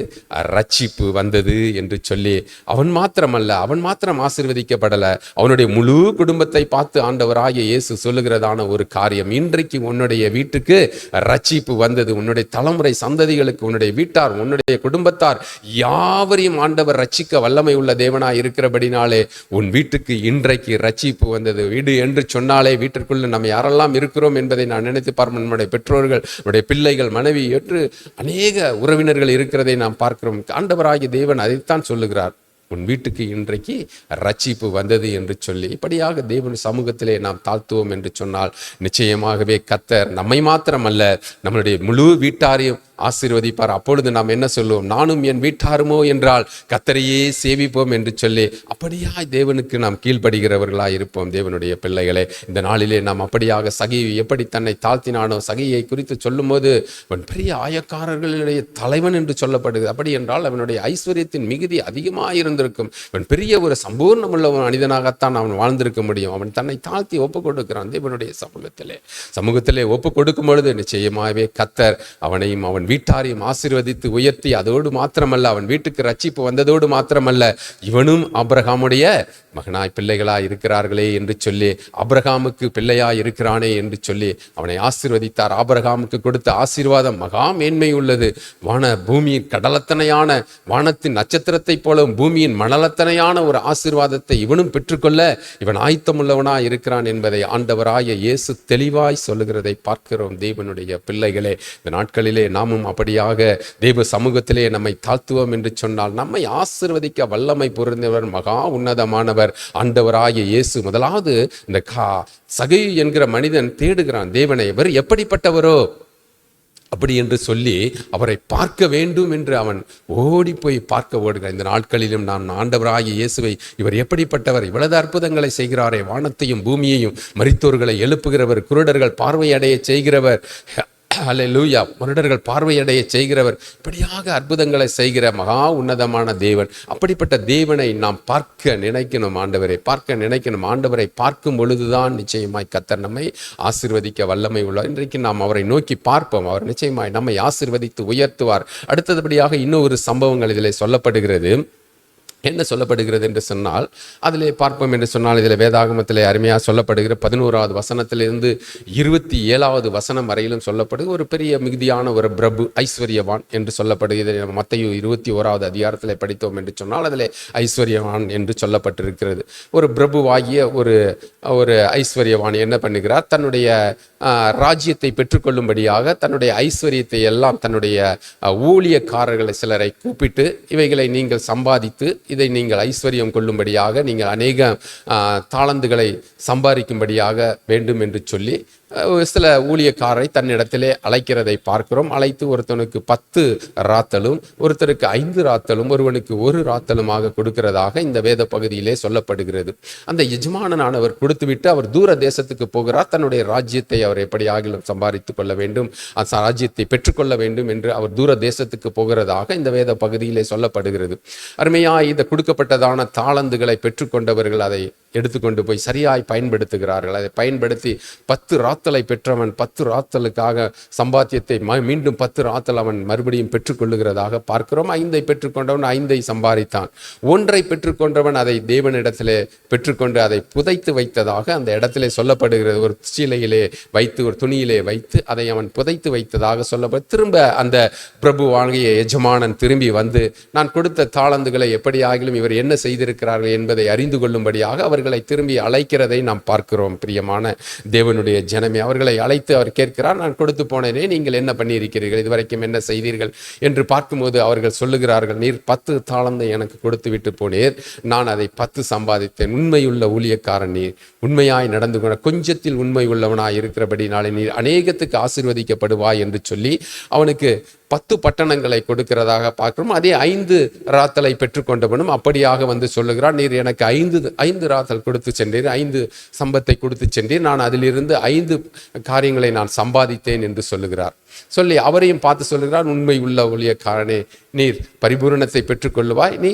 ரட்சிப்பு வந்தது என்று சொல்லி அவன் மாத்திரம் ஆசீர்வதிக்கப்படல, அவனுடைய முழு குடும்பத்தை பார்த்து ஆண்டவராகிய இயேசு சொல்லுகிறதான ஒரு காரியம், இன்றைக்கு உன்னுடைய வீட்டுக்கு ரட்சிப்பு வந்தது. உன்னுடைய தலைமுறை சந்ததிகளுக்கு, உன்னுடைய வீட்டார், உன்னுடைய குடும்பத்தார் யாவரையும் ஆண்டவர் ரட்சிக்க வல்லமை உள்ள தேவனாய் இருக்கிறபடினாலே உன் வீட்டுக்கு இன்றைக்கு ரட்சிப்பு வந்தது. வீடு என்று சொன்னாலே வீட்டிற்குள்ள நம்ம யாரெல்லாம் இருக்கிறோம் என்பதை நான் நினைத்து பார்ப்போம். நம்முடைய பெற்றோர்கள், நம்முடைய பிள்ளைகள், மனைவி என்று அநேக உறவினர்கள் இருக்கிறதை நாம் பார்க்கிறோம். ஆண்டவராகிய தேவன் அதைத்தான் சொல்லுகிறார், உன் வீட்டுக்கு இன்றைக்கு ரட்சிப்பு வந்தது என்று சொல்லி. இப்படியாக தேவன் சமூகத்திலே நாம் தாழ்த்துவோம் என்று சொன்னால் நிச்சயமாகவே கர்த்தர் நம்மை மாத்திரமல்ல நம்மளுடைய முழு வீட்டாரையும் ஆசீர்வதிப்பார். அப்பொழுது நாம் என்ன சொல்லுவோம், நானும் என் வீட்டாருமோ என்றால் கர்த்தரையே சேவிப்போம் என்று சொல்லி அப்படியாய் தேவனுக்கு நாம் கீழ்ப்படுகிறவர்களாய் இருப்போம். தேவனுடைய பிள்ளைகளே, இந்த நாளிலே நாம் அப்படியாக சகையை எப்படி தன்னை தாழ்த்தினானோ, சகையை குறித்து சொல்லும் போது அவன் பெரிய ஆயக்காரர்களுடைய தலைவன் என்று சொல்லப்படுகிறது. அப்படி என்றால் அவனுடைய ஐஸ்வர்யத்தின் மிகுதி அதிகமாக இருந்திருக்கும். அவன் பெரிய ஒரு சம்பூர்ணமுள்ள ஒரு மனிதனாகத்தான் அவன் வாழ்ந்திருக்க முடியும். அவன் தன்னை தாழ்த்தி ஒப்பு கொடுக்கிறான். தேவனுடைய சமூகத்திலே ஒப்பு கொடுக்கும் பொழுது நிச்சயமாகவே கர்த்தர் அவனையும் அவன் வீட்டாரையும் ஆசீர்வதித்து உயர்த்தி, அதோடு மாத்திரமல்ல அவன் வீட்டுக்கு ரட்சிப்பு வந்ததோடு மாத்திரமல்ல இவனும் ஆபிரகாமுடைய மகனாய் பிள்ளைகளாய் இருக்கிறார்களே என்று சொல்லி, ஆபிரகாமுக்கு பிள்ளையாய் இருக்கிறானே என்று சொல்லி அவனை ஆசீர்வதித்தார். ஆபிரகாமுக்கு கொடுத்த ஆசீர்வாதம் மகா மேன்மை உள்ளது. பூமியின் கடலத்தனையான, வானத்தின் நட்சத்திரத்தை போல பூமியின் மணலத்தனையான ஒரு ஆசீர்வாதத்தை இவனும் பெற்றுக்கொள்ள இவன் ஆயத்தமுள்ளவனாய் இருக்கிறான் என்பதை ஆண்டவராய இயேசு தெளிவாய் சொல்லுகிறதை பார்க்கிறோம். தேவனுடைய பிள்ளைகளே, இந்த நாட்களிலே நாமும் அப்படியாக தேவ சமூகத்திலே நம்மை தாழ்த்துவோம் என்று சொன்னால் நம்மை ஆசீர்வதிக்க வல்லமை பொருந்தியவர், மகா உன்னதமானவர் ஆண்டவராகிய இயேசு. முதலாவது இந்த சகை என்கிற மனிதன் தேடுகிறான் தேவனை. இவர் எப்படிப்பட்டவரோ அப்படி என்று சொல்லி அவரை பார்க்க வேண்டும் என்று அவன் ஓடி போய் பார்க்க ஓடுகிறார். இந்த நாட்களிலும் நாம் ஆண்டவராகிய இயேசுவை, இவர் எப்படிப்பட்டவர், இவ்வளவு அற்புதங்களை செய்கிறாரே, வானத்தையும் பூமியையும், மரித்தோர்களை எழுப்புகிறவர், குருடர்கள் பார்வையடைய செய்கிறவர், அல்லேலூயா, மனிதர்கள் பார்வையடைய செய்கிறவர், இப்படியாக அற்புதங்களை செய்கிற மகா உன்னதமான தேவன். அப்படிப்பட்ட தேவனை நாம் பார்க்க நினைக்கணும். ஆண்டவரை பார்க்கும் பொழுதுதான் நிச்சயமாய் கர்த்தர் நம்மை ஆசீர்வதிக்க வல்லமை உள்ளார். இன்றைக்கு நாம் அவரை நோக்கி பார்ப்போம். அவர் நிச்சயமாய் நம்மை ஆசீர்வதித்து உயர்த்துவார். அடுத்தபடியாக இன்னொரு சம்பவங்கள் இதில் சொல்லப்படுகிறது. என்ன சொல்லப்படுகிறது என்று சொன்னால், அதிலே பார்ப்போம் என்று சொன்னால், இதில் வேதாகமத்திலே அருமையாக சொல்லப்படுகிற 11வது வசனத்திலிருந்து 27வது வசனம் வரையிலும் சொல்லப்படுது. ஒரு பெரிய மிகுதியான ஒரு பிரபு, ஐஸ்வர்யவான் என்று சொல்லப்படுகிறது. மத்தேயு 21வது அதிகாரத்தில் படித்தோம் என்று சொன்னால் அதிலே ஐஸ்வர்யவான் என்று சொல்லப்பட்டிருக்கிறது. ஒரு பிரபுவாகிய ஒரு ஐஸ்வர்யவான் என்ன பண்ணுகிறார், தன்னுடைய ராஜ்யத்தை பெற்றுக்கொள்ளும்படியாக தன்னுடைய ஐஸ்வர்யத்தை எல்லாம் தன்னுடைய ஊழியக்காரர்களை சிலரை கூப்பிட்டு, இவைகளை நீங்கள் சம்பாதித்து இதை நீங்கள் ஐஸ்வர்யம் கொள்ளும்படியாக, நீங்கள் அநேக தாளந்துகளை சம்பாதிக்கும்படியாக வேண்டும் என்று சொல்லி சில ஊழியக்காரரை தன்னிடத்திலே அழைக்கிறதை பார்க்கிறோம். அழைத்து ஒருத்தனுக்கு 10 ராத்தலும், ஒருத்தருக்கு 5 ராத்தலும், ஒருவனுக்கு 1 ராத்தலுமாக கொடுக்கிறதாக இந்த வேத பகுதியிலே சொல்லப்படுகிறது. அந்த எஜமானனானவர் கொடுத்துவிட்டு அவர் தூர தேசத்துக்கு போகிறார். தன்னுடைய ராஜ்யத்தை அவர் எப்படியாகிலும் சம்பாதித்து கொள்ள வேண்டும், அந்த ராஜ்யத்தை பெற்றுக்கொள்ள வேண்டும் என்று அவர் தூர தேசத்துக்கு போகிறதாக இந்த வேத பகுதியிலே சொல்லப்படுகிறது. அருமையாய் இந்த கொடுக்கப்பட்டதான தாளந்துகளை பெற்றுக்கொண்டவர்கள் அதை எடுத்துக்கொண்டு போய் சரியாய் பயன்படுத்துகிறார்கள். அதை பயன்படுத்தி 10 ராத்தலை பெற்றவன் 10 ராத்தலுக்காக சம்பாத்தியத்தை மீண்டும் 10 ராத்தல் அவன் மறுபடியும் பெற்றுக்கொள்ளுகிறதாக பார்க்கிறோம். 5ஐ பெற்றுக்கொண்டவன் 5ஐ சம்பாதித்தான். 1ஐ பெற்றுக்கொண்டவன் அதை தேவனிடத்திலே பெற்றுக்கொண்டு அதை புதைத்து வைத்ததாக அந்த இடத்திலே சொல்லப்படுகிறது. ஒரு சீலையிலே வைத்து, ஒரு துணியிலே வைத்து அதை அவன் புதைத்து வைத்ததாக சொல்லப்படும். திரும்ப அந்த பிரபு வாங்கிய எஜமானன் திரும்பி வந்து, நான் கொடுத்த தாளந்துகளை எப்படியாகிலும் இவர் என்ன செய்திருக்கிறார்கள் என்பதை அறிந்து கொள்ளும்படியாக அவர்களை திரும்பி அழைக்கிறதை நாம் பார்க்கிறோம். பிரியமான தேவனுடைய ஜனமே, அவர்களை அழைத்து அவர் கேட்கிறார், நான் கொடுத்து போனேனே, நீங்கள் என்ன பண்ணியிருக்கிறீர்கள், இதுவரைக்கும் என்ன செய்தீர்கள் என்று பார்க்கும்போது அவர்கள் சொல்லுகிறார்கள், நீர் 10 தாளந்தை எனக்கு கொடுத்து விட்டு போனீர், நான் அதை 10 சம்பாதித்தேன். உண்மையுள்ள ஊழியக்காரன் நீர், உண்மையாய் நடந்து கொண்ட, கொஞ்சத்தில் உண்மை உள்ளவனாய் இருக்கிறபடினாலே நீர் அநேகத்துக்கு ஆசீர்வதிக்கப்படுவாய் என்று சொல்லி அவனுக்கு 10 பட்டணங்களை கொடுக்கிறதாக பார்க்கிறோம். அதே 5 ராத்தலை பெற்றுக்கொண்டவனும் அப்படியாக வந்து சொல்லுகிறார், நீர் எனக்கு 5 ராத்தல் கொடுத்து சென்றீர், 5 சம்பத்தை கொடுத்து சென்றீர், நான் அதிலிருந்து 5 காரியங்களை நான் சம்பாதித்தேன் என்று சொல்லுகிறார். சொல்லி அவரையும் பார்த்து சொல்லுகிறார், உண்மை உள்ள ஊழியக்காரனே, நீர் பரிபூரணத்தை பெற்றுக்கொள்ளுவாய், நீ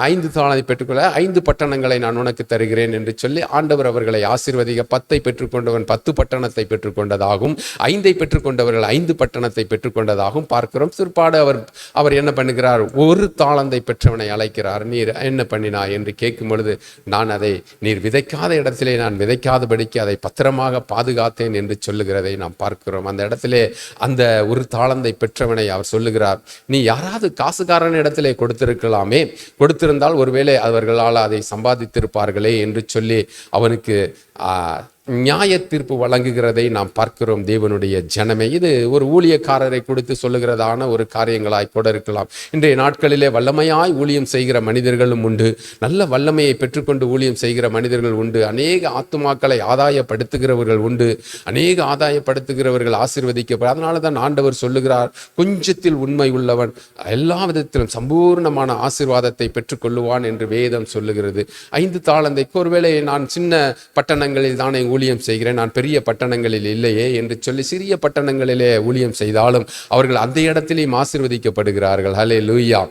5 தாளந்தை பெற்றுக்கொள்ள 5 பட்டணங்களை நான் உனக்கு தருகிறேன் என்று சொல்லி ஆண்டவர் அவர்களை ஆசீர்வதிக்க 10ஐ பெற்றுக்கொண்டவன் 10 பட்டணத்தை பெற்றுக்கொண்டதாகவும் 5ஐ பெற்றுக்கொண்டவர்கள் 5 பட்டணத்தை பெற்றுக்கொண்டதாகவும் பார்க்கிறோம். சிற்பாடு அவர் என்ன பண்ணுகிறார், 1 தாளந்தை பெற்றவனை அழைக்கிறார். நீர் என்ன பண்ணினா என்று கேட்கும் பொழுது, நான் அதை நீர் விதைக்காத இடத்திலே நான் விதைக்காதபடிக்கு அதை பத்திரமாக பாதுகாத்தேன் என்று சொல்லுகிறதை நாம் பார்க்கிறோம். அந்த இடத்திலே அந்த 1 தாளந்தை பெற்றவனை அவர் சொல்லுகிறார், நீ யாராவது காசுக்காரன் இடத்திலே கொடுத்திருக்கலாமே, கொடுத்திருந்தால் ஒருவேளை அவர்களால் அதை சம்பாதித்திருப்பார்களே என்று சொல்லி அவனுக்கு நியாய தீர்ப்பு வழங்குகிறதை நாம் பார்க்கிறோம். தேவனுடைய ஜனமே, இது ஒரு ஊழியக்காரரை கொடுத்து சொல்லுகிறதான ஒரு காரியங்களாய் கூட இருக்கலாம். இன்றைய நாட்களிலே வல்லமையாய் ஊழியம் செய்கிற மனிதர்களும் உண்டு, நல்ல வல்லமையை பெற்றுக்கொண்டு ஊழியம் செய்கிற மனிதர்கள் உண்டு, அநேக ஆத்துமாக்களை ஆதாயப்படுத்துகிறவர்கள் உண்டு, அநேக ஆதாயப்படுத்துகிறவர்கள் ஆசீர்வதிக்கப்படும். அதனால தான் ஆண்டவர் சொல்லுகிறார், கொஞ்சத்தில் உண்மை உள்ளவன் எல்லா விதத்திலும் சம்பூர்ணமான ஆசீர்வாதத்தை பெற்றுக்கொள்ளுவான் என்று வேதம் சொல்லுகிறது. 5 தாளந்தை, ஒருவேளை நான் சின்ன பட்டணங்களில் தானே ஊழியம் செய்கிறேன், நான் பெரிய பட்டணங்களில் இல்லையே என்று சொல்லி சிறிய பட்டணங்களிலே ஊழியம் செய்தாலும் அவர்கள் அந்த இடத்திலேயும் ஆசீர்வதிக்கப்படுகிறார்கள். ஹல்லேலூயா.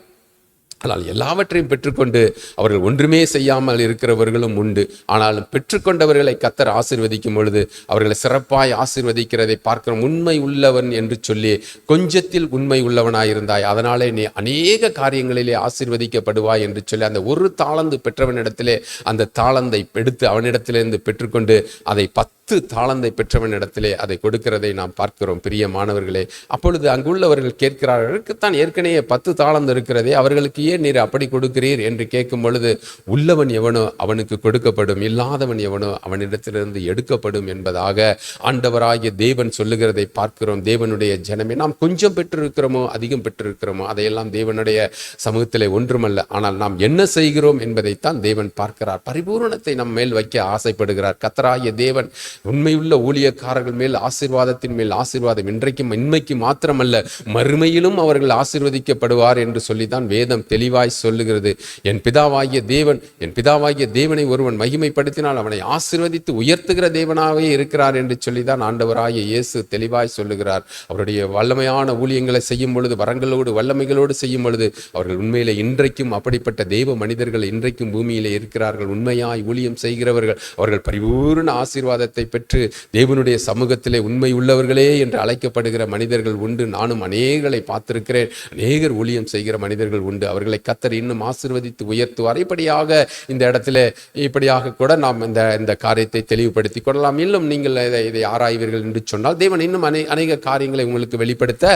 ஆனால் எல்லாவற்றையும் பெற்றுக்கொண்டு அவர்கள் ஒன்றுமே செய்யாமல் இருக்கிறவர்களும் உண்டு. ஆனாலும் பெற்றுக்கொண்டவர்களை கர்த்தர் ஆசீர்வதிக்கும் பொழுது அவர்களை சிறப்பாய் ஆசீர்வதிக்கிறதை பார்க்கிறோம். உண்மை உள்ளவன் என்று சொல்லி, கொஞ்சத்தில் உண்மை உள்ளவனாயிருந்தாய், அதனாலே நீ அநேக காரியங்களிலே ஆசீர்வதிக்கப்படுவாய் என்று சொல்லி அந்த 1 தாளந்து பெற்றவனிடத்திலே அந்த தாளந்தை எடுத்து அவனிடத்திலிருந்து பெற்றுக்கொண்டு அதை 10 தாளந்தை பெற்றவனிடத்திலே அதை கொடுக்கிறதை நாம் பார்க்கிறோம். பிரியமானவர்களே, அப்பொழுது அங்குள்ளவர்கள் கேட்கிறார்கள், ஏற்கனவே 10 தாளந்து இருக்கிறதே, அவர்களுக்கு ஏன் நீர் அப்படி கொடுக்கிறீர் என்று கேட்கும் பொழுது, உள்ளவன் எவனோ அவனுக்கு கொடுக்கப்படும், இல்லாதவன் எவனோ அவனிடத்திலிருந்து எடுக்கப்படும் என்பதாக ஆண்டவராகிய தேவன் சொல்லுகிறதை பார்க்கிறோம். தேவனுடைய ஜனமே, நாம் கொஞ்சம் பெற்றிருக்கிறோமோ அதிகம் பெற்றிருக்கிறோமோ அதையெல்லாம் தேவனுடைய சமூகத்திலே ஒன்றுமல்ல, ஆனால் நாம் என்ன செய்கிறோம் என்பதைத்தான் தேவன் பார்க்கிறார். பரிபூரணத்தை நம் மேல் வைக்க ஆசைப்படுகிறார். கர்த்தராகிய தேவன் உண்மையுள்ள ஊழியக்காரர்கள் மேல் ஆசீர்வாதத்தின் மேல் ஆசீர்வாதம், இன்றைக்கும் இன்மைக்கு மாத்திரமல்ல மறுமையிலும் அவர்கள் ஆசீர்வதிக்கப்படுவார் என்று சொல்லித்தான் வேதம் தெளிவாய் சொல்லுகிறது. என் பிதாவாகிய தேவனை ஒருவன் மகிமைப்படுத்தினால் அவனை ஆசீர்வதித்து உயர்த்துகிற தேவனாகவே இருக்கிறார் என்று சொல்லிதான் ஆண்டவராகிய இயேசு தெளிவாய் சொல்லுகிறார். அவருடைய வல்லமையான ஊழியங்களை செய்யும் பொழுது, வரங்களோடு வல்லமைகளோடு செய்யும் பொழுது அவர்கள் உண்மையிலே இன்றைக்கும் அப்படிப்பட்ட தெய்வ மனிதர்கள் இன்றைக்கும் பூமியிலே இருக்கிறார்கள். உண்மையாய் ஊழியம் செய்கிறவர்கள் அவர்கள் பரிபூர்ண ஆசீர்வாதத்தை பெற்று தேவனுடைய சமூகத்திலே உண்மை உள்ளவர்களே என்று அழைக்கப்படுகிற மனிதர்கள் உண்டு. நானும் அநேகரை பார்த்திருக்கிறேன். அநேகர் ஊழியம் செய்கிற மனிதர்கள் உண்டு. அவர்களை கர்த்தர் இன்னும் ஆசீர்வதித்து உயர்த்துவார். இப்படியாக இந்த இடத்துல இப்படியாக கூட நாம் இந்த காரியத்தை தெளிவுபடுத்திக் கொள்ளலாம். இன்னும் நீங்கள் இதை ஆராய்வீர்கள் என்று சொன்னால் தேவன் இன்னும் அநேக காரியங்களை உங்களுக்கு வெளிப்படுத்த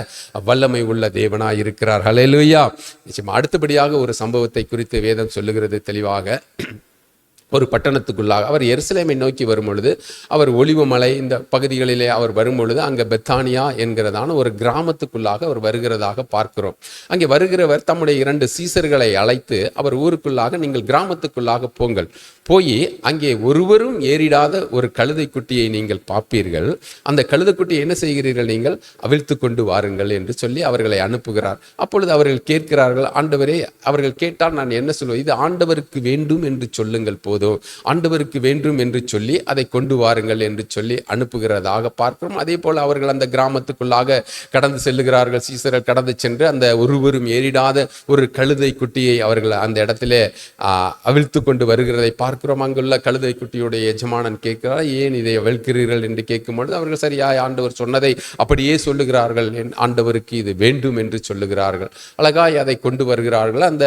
வல்லமை உள்ள தேவனாய் இருக்கிறார். ஹல்லேலூயா. நிச்சயமா அடுத்தபடியாக ஒரு சம்பவத்தை குறித்து வேதம் சொல்லுகிறது தெளிவாக. ஒரு பட்டணத்துக்குள்ளாக அவர் எருசலேமை நோக்கி வரும் பொழுது, அவர் ஒலிவமலை இந்த பகுதிகளிலே அவர் வரும் பொழுது அங்கே பெத்தானியா என்கிறதான ஒரு கிராமத்துக்குள்ளாக அவர் வருகிறதாக பார்க்கிறோம். அங்கே வருகிறவர் தம்முடைய 2 சீசர்களை அழைத்து அவர் ஊருக்குள்ளாக, நீங்கள் கிராமத்துக்குள்ளாக போங்கள், போய் அங்கே ஒருவரும் ஏறிடாத ஒரு கழுதை குட்டியை நீங்கள் பார்ப்பீர்கள், அந்த கழுதைக்குட்டியை என்ன செய்கிறீர்கள், நீங்கள் அவிழ்த்து கொண்டு வாருங்கள் என்று சொல்லி அவர்களை அனுப்புகிறார். அப்பொழுது அவர்கள் கேட்கிறார்கள், ஆண்டவரே, அவர்கள் கேட்டால் நான் என்ன சொல்லுவேன், இது ஆண்டவருக்கு வேண்டும் என்று சொல்லுங்கள், போதும், ஆண்டவருக்கு வேண்டும் என்று சொல்லி அதை கொண்டு வாருங்கள் என்று சொல்லி அனுப்புகிறதாக பார்க்கிறோம். அதே போல அவர்கள் அந்த கிராமத்துக்குள்ளாக கடந்து செல்லுகிறார்கள். சீசர்கள் கடந்து சென்று அந்த ஒருவரும் ஏறிடாத ஒரு கழுதை குட்டியை அவர்கள் அந்த இடத்திலே அவிழ்த்து கொண்டு வருகிறதை பார்க்கிறோம். அங்குள்ள கழுதை குட்டியுடைய எஜமானன் கேட்கிறார், ஏன் இதை அவிழ்க்கிறீர்கள் என்று கேட்கும்பொழுது அவர்கள் சரியாய் ஆண்டவர் சொன்னதை அப்படியே சொல்லுகிறார்கள், ஆண்டவருக்கு இது வேண்டும் என்று சொல்லுகிறார்கள். அழகாய் அதை கொண்டு வருகிறார்கள். அந்த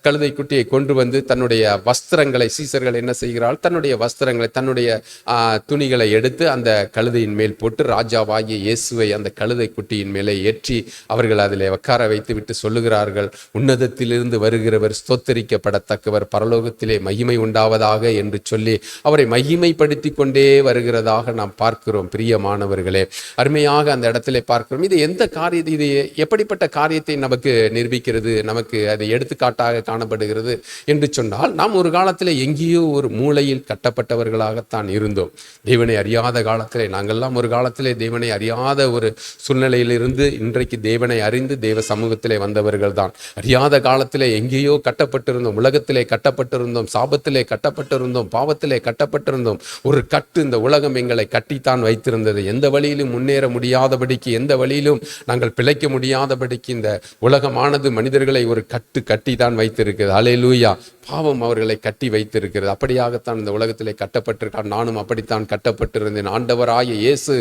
கழுதை குட்டியை கொண்டு வந்து தன்னுடைய வஸ்திரங்களை, சீசர்கள் என்ன செய்கிறார்கள், தன்னுடைய வஸ்திரங்களை, தன்னுடைய துணிகளை எடுத்து அந்த கழுதையின் மேல் போட்டு ராஜாவாகிய இயேசுவை அந்த கழுதை குட்டியின் மேலே ஏற்றி அவர்கள் அதில் உட்கார வைத்து விட்டு சொல்லுகிறார்கள், உன்னதத்திலிருந்து வருகிறவர் ஸ்தோத்தரிக்கப்படத்தக்கவர், பரலோகத்திலே மகிமை உண்டாவதாக என்று சொல்லி அவரை மகிமைப்படுத்தி கொண்டே வருகிறதாக நாம் பார்க்கிறோம். பிரியமானவர்களே, அருமையாக அந்த இடத்திலே பார்க்கிறோம். இது எந்த காரியத்தை, இது எப்படிப்பட்ட காரியத்தை நமக்கு நிரூபிக்கிறது, நமக்கு அது எடுத்துக்காட்டாக காணப்படுகிறது என்று சொன்னால், நாம் ஒரு காலத்தில் எங்கேயோ ஒரு மூலையில் கட்டப்பட்டவர்களாகத்தான் இருந்தோம். தேவனை அறியாத காலத்திலே, நாங்கள்லாம் ஒரு காலத்திலே தேவனை அறியாத ஒரு சூழ்நிலையிலிருந்து இன்றைக்கு தேவனை அறிந்து தேவ சமூகத்திலே வந்தவர்கள் தான். அறியாத காலத்திலே எங்கேயோ கட்டப்பட்டிருந்தோம், உலகத்திலே கட்டப்பட்டிருந்தோம், சாபத்திலே கட்டப்பட்டிருந்தோம், பாவத்திலே கட்டப்பட்டிருந்தோம். ஒரு கட்டு, இந்த உலகம் எங்களை கட்டித்தான் வைத்திருந்தது. எந்த வழியிலும் முன்னேற முடியாதபடிக்கு, எந்த வழியிலும் நாங்கள் பிழைக்க முடியாதபடிக்கு இந்த உலகமானது மனிதர்களை ஒரு கட்டு கட்டி தான் வைத்திருக்கிறது. அல்லேலூயா. பாவம் அவர்களை கட்டி வைத்திருக்கிறது. அப்படியாகத்தான் இந்த உலகத்திலே கட்டப்பட்டிருக்கார். நானும் அப்படித்தான் கட்டப்பட்டிருந்தேன். ஆண்டவராகிய இயேசு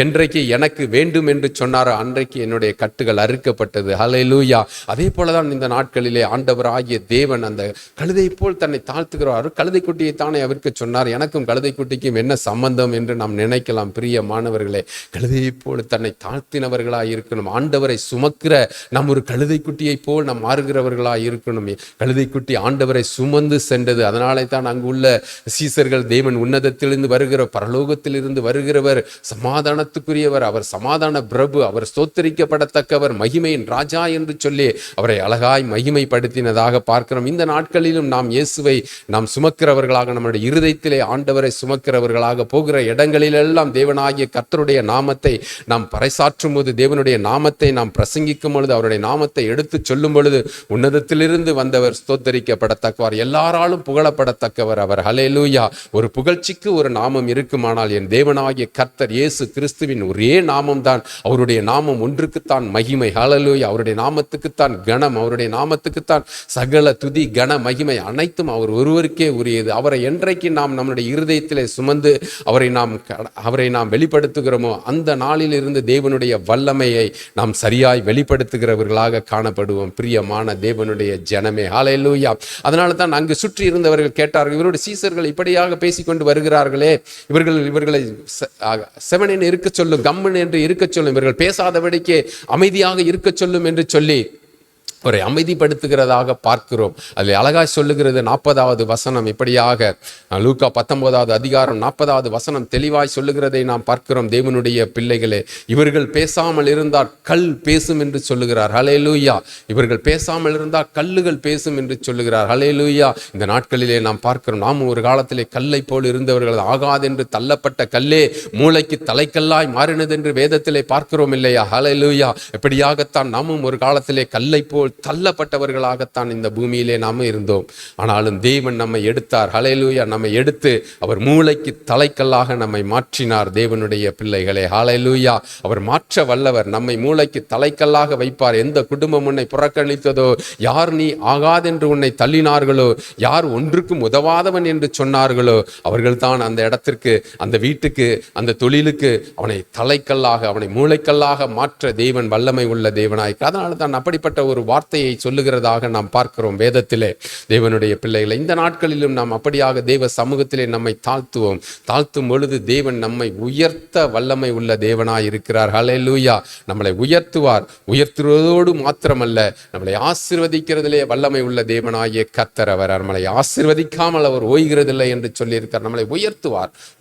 என்றைக்கு எனக்கு வேண்டும் என்று சொன்னாரோ அன்றைக்கு என்னுடைய கட்டுகள் அறுக்கப்பட்டது. ஹல்லேலூயா. அதே போலதான் இந்த நாட்களிலே ஆண்டவராகிய தேவன் அந்த கழுதை போல் தன்னை தாழ்த்துகிறார். கழுதை குட்டியை தானே அவருக்கு சொன்னார். எனக்கும் கழுதை குட்டிக்கும் என்ன சம்பந்தம் என்று நாம் நினைக்கலாம். பிரிய மாணவர்களே, கழுதையை போல் தன்னை தாழ்த்தினவர்களாய் இருக்கணும். ஆண்டவரை சுமக்கிற நாம் ஒரு கழுதை குட்டியை போல் நாம் மாறுகிறவர்களாய் இருக்கணும். கழுதை குட்டி ஆண்டவரை சுமந்து சென்றது. அதனாலே தான் அங்குள்ள சீசர்கள், தேவன் உன்னதத்திலிருந்து வருகிற, பரலோகத்திலிருந்து வருகிறவர், சமாதானத்துக்குரியவர், அவர் சமாதான பிரபு, அவர் ஸ்தோத்தரிக்கப்படத்தக்கவர், மகிமையின் ராஜா என்று சொல்லி அவரை அழகாய் மகிமைப்படுத்தினதாக பார்க்கிறோம். இந்த நாட்களிலும் நாம் இயேசுவை நாம் சுமக்கிறவர்களாக, நம்முடைய இருதயத்திலே ஆண்டவரை சுமக்கிறவர்களாக, போகிற இடங்களிலெல்லாம் தேவனாகிய கர்த்தருடைய நாமத்தை நாம் பறைசாற்றும் போது, தேவனுடைய நாமத்தை நாம் பிரசங்கிக்கும் பொழுது, அவருடைய நாமத்தை எடுத்து சொல்லும் பொழுது, உன்னதத்திலிருந்து வந்தவர் ஸ்தோத்தரிக்கப்படத்தக்கவர், எல்லாராலும் புகழப்படத்தக்கவர் அவர். ஹல்லேலூயா. ஒரு புகழ்ச்சிக்கு ஒரு நாமம் இருக்குமானால் என் தேவனாகிய கர்த்தர் இயேசு கிறிஸ்துவின் ஒரே நாமம் தான். அவருடைய நாமம் ஒன்றுக்குத்தான் மகிமை. ஹல்லேலூயா. அவருடைய நாமத்துக்குத்தான் கனம், அவருடைய நாமத்துக்குத்தான் சகல துதி கன மகிமை அனைத்தும் அவர் ஒருவருக்கே உரியது. அவரை என்றைக்கு நாம் நம்முடைய இருதயத்திலே சுமந்து அவரை நாம் வெளிப்படுத்துகிறோமோ அந்த நாளில் இருந்து தேவனுடைய வல்லமையை நாம் சரியாய் வெளிப்படுத்துகிறவர்களாக காணப்படுவோம். பிரியமான தேவனுடைய ஜனமே, ஹல்லேலூயா. அதனால தான் அங்கு சுற்றி இருந்தவர்கள் கேட்டார்கள், இவருடைய சீசர்கள் இப்படியாக பேசிக்கொண்டு வருகிறார்களே, இவர்களை செவனின் இருக்க சொல்லும், கம்மன் என்று இருக்க சொல்லும், இவர்கள் பேசாதபடிக்கு அமைதியாக இருக்க சொல்லும் என்று சொல்லி அவரை அமைதிப்படுத்துகிறதாக பார்க்கிறோம். அதில் அழகாய் சொல்லுகிறது 40வது வசனம் இப்படியாக, லூக்கா 19வது அதிகாரம் 40வது வசனம் தெளிவாய் சொல்லுகிறதை நாம் பார்க்கிறோம். தேவனுடைய பிள்ளைகளே, இவர்கள் பேசாமல் இருந்தால் கல் பேசும் என்று சொல்லுகிறார். ஹல்லேலூயா. இவர்கள் பேசாமல் இருந்தால் கல்லுகள் பேசும் என்று சொல்லுகிறார். ஹல்லேலூயா. இந்த நாட்களிலே நாம் பார்க்கிறோம், நாம் ஒரு காலத்திலே கல்லை போல் இருந்தவர்கள், ஆகாதென்று தள்ளப்பட்ட கல்லே மூளைக்கு தலைக்கல்லாய் மாறினது என்று வேதத்திலே பார்க்கிறோம் இல்லையா? ஹல்லேலூயா. இப்படியாகத்தான் நாமும் ஒரு காலத்திலே கல்லை போல் தள்ளப்பட்டவர்களாகத்தான் இந்த பூமியிலே நாம இருந்தோம். ஆனாலும் தேவன் நம்மை எடுத்தார். ஹல்லேலூயா. நம்மை எடுத்து அவர் மூளைக்கு தலைக்கல்லாக நம்மை மாற்றினார். தேவனுடைய பிள்ளைகளே, ஹல்லேலூயா. அவர் மாற்ற வல்லவர். நம்மை மூளைக்கு தலைக்கல்லாக வைப்பார். எந்த குடும்பம் உன்னை புறக்கணித்ததோ, யார் நீ ஆகாதென்று உன்னை தள்ளினார்களோ, யார் ஒன்றுக்கும் உதவாதவன் என்று சொன்னார்களோ, அவர்கள்தான் அந்த இடத்திற்கு, அந்த வீட்டுக்கு, அந்த தொழிலுக்கு அவனை தலைக்கல்லாக, அவனை மூளைக்கல்லாக மாற்ற தேவன் வல்லமை உள்ள தேவனாய். அதனால தான் அப்படிப்பட்ட ஒரு வார்த்தை வார்த்தையை சொல்லுகிறதாக நாம் பார்க்கிறோம் வேதத்திலே. தேவனுடைய பிள்ளைகளை, இந்த நாட்களிலும் நாம் அப்படியாக தேவ சமூகத்திலே நம்மை தாழ்த்தும் பொழுது தேவன் நம்மை உயர்த்த வல்லமை உள்ள தேவனாய் இருக்கிறார். ஹல்லேலூயா. நம்மளை உயர்த்துவதோடு மாத்திரமல்ல, நம்மளை ஆசீர்வதிக்கிறதிலே வல்லமை உள்ள தேவனாகிய கர்த்தர். அவர் நம்மளை ஆசீர்வதிக்காமல் அவர் ஓய்கிறதில்லை என்று சொல்லியிருக்கார். நம்மளை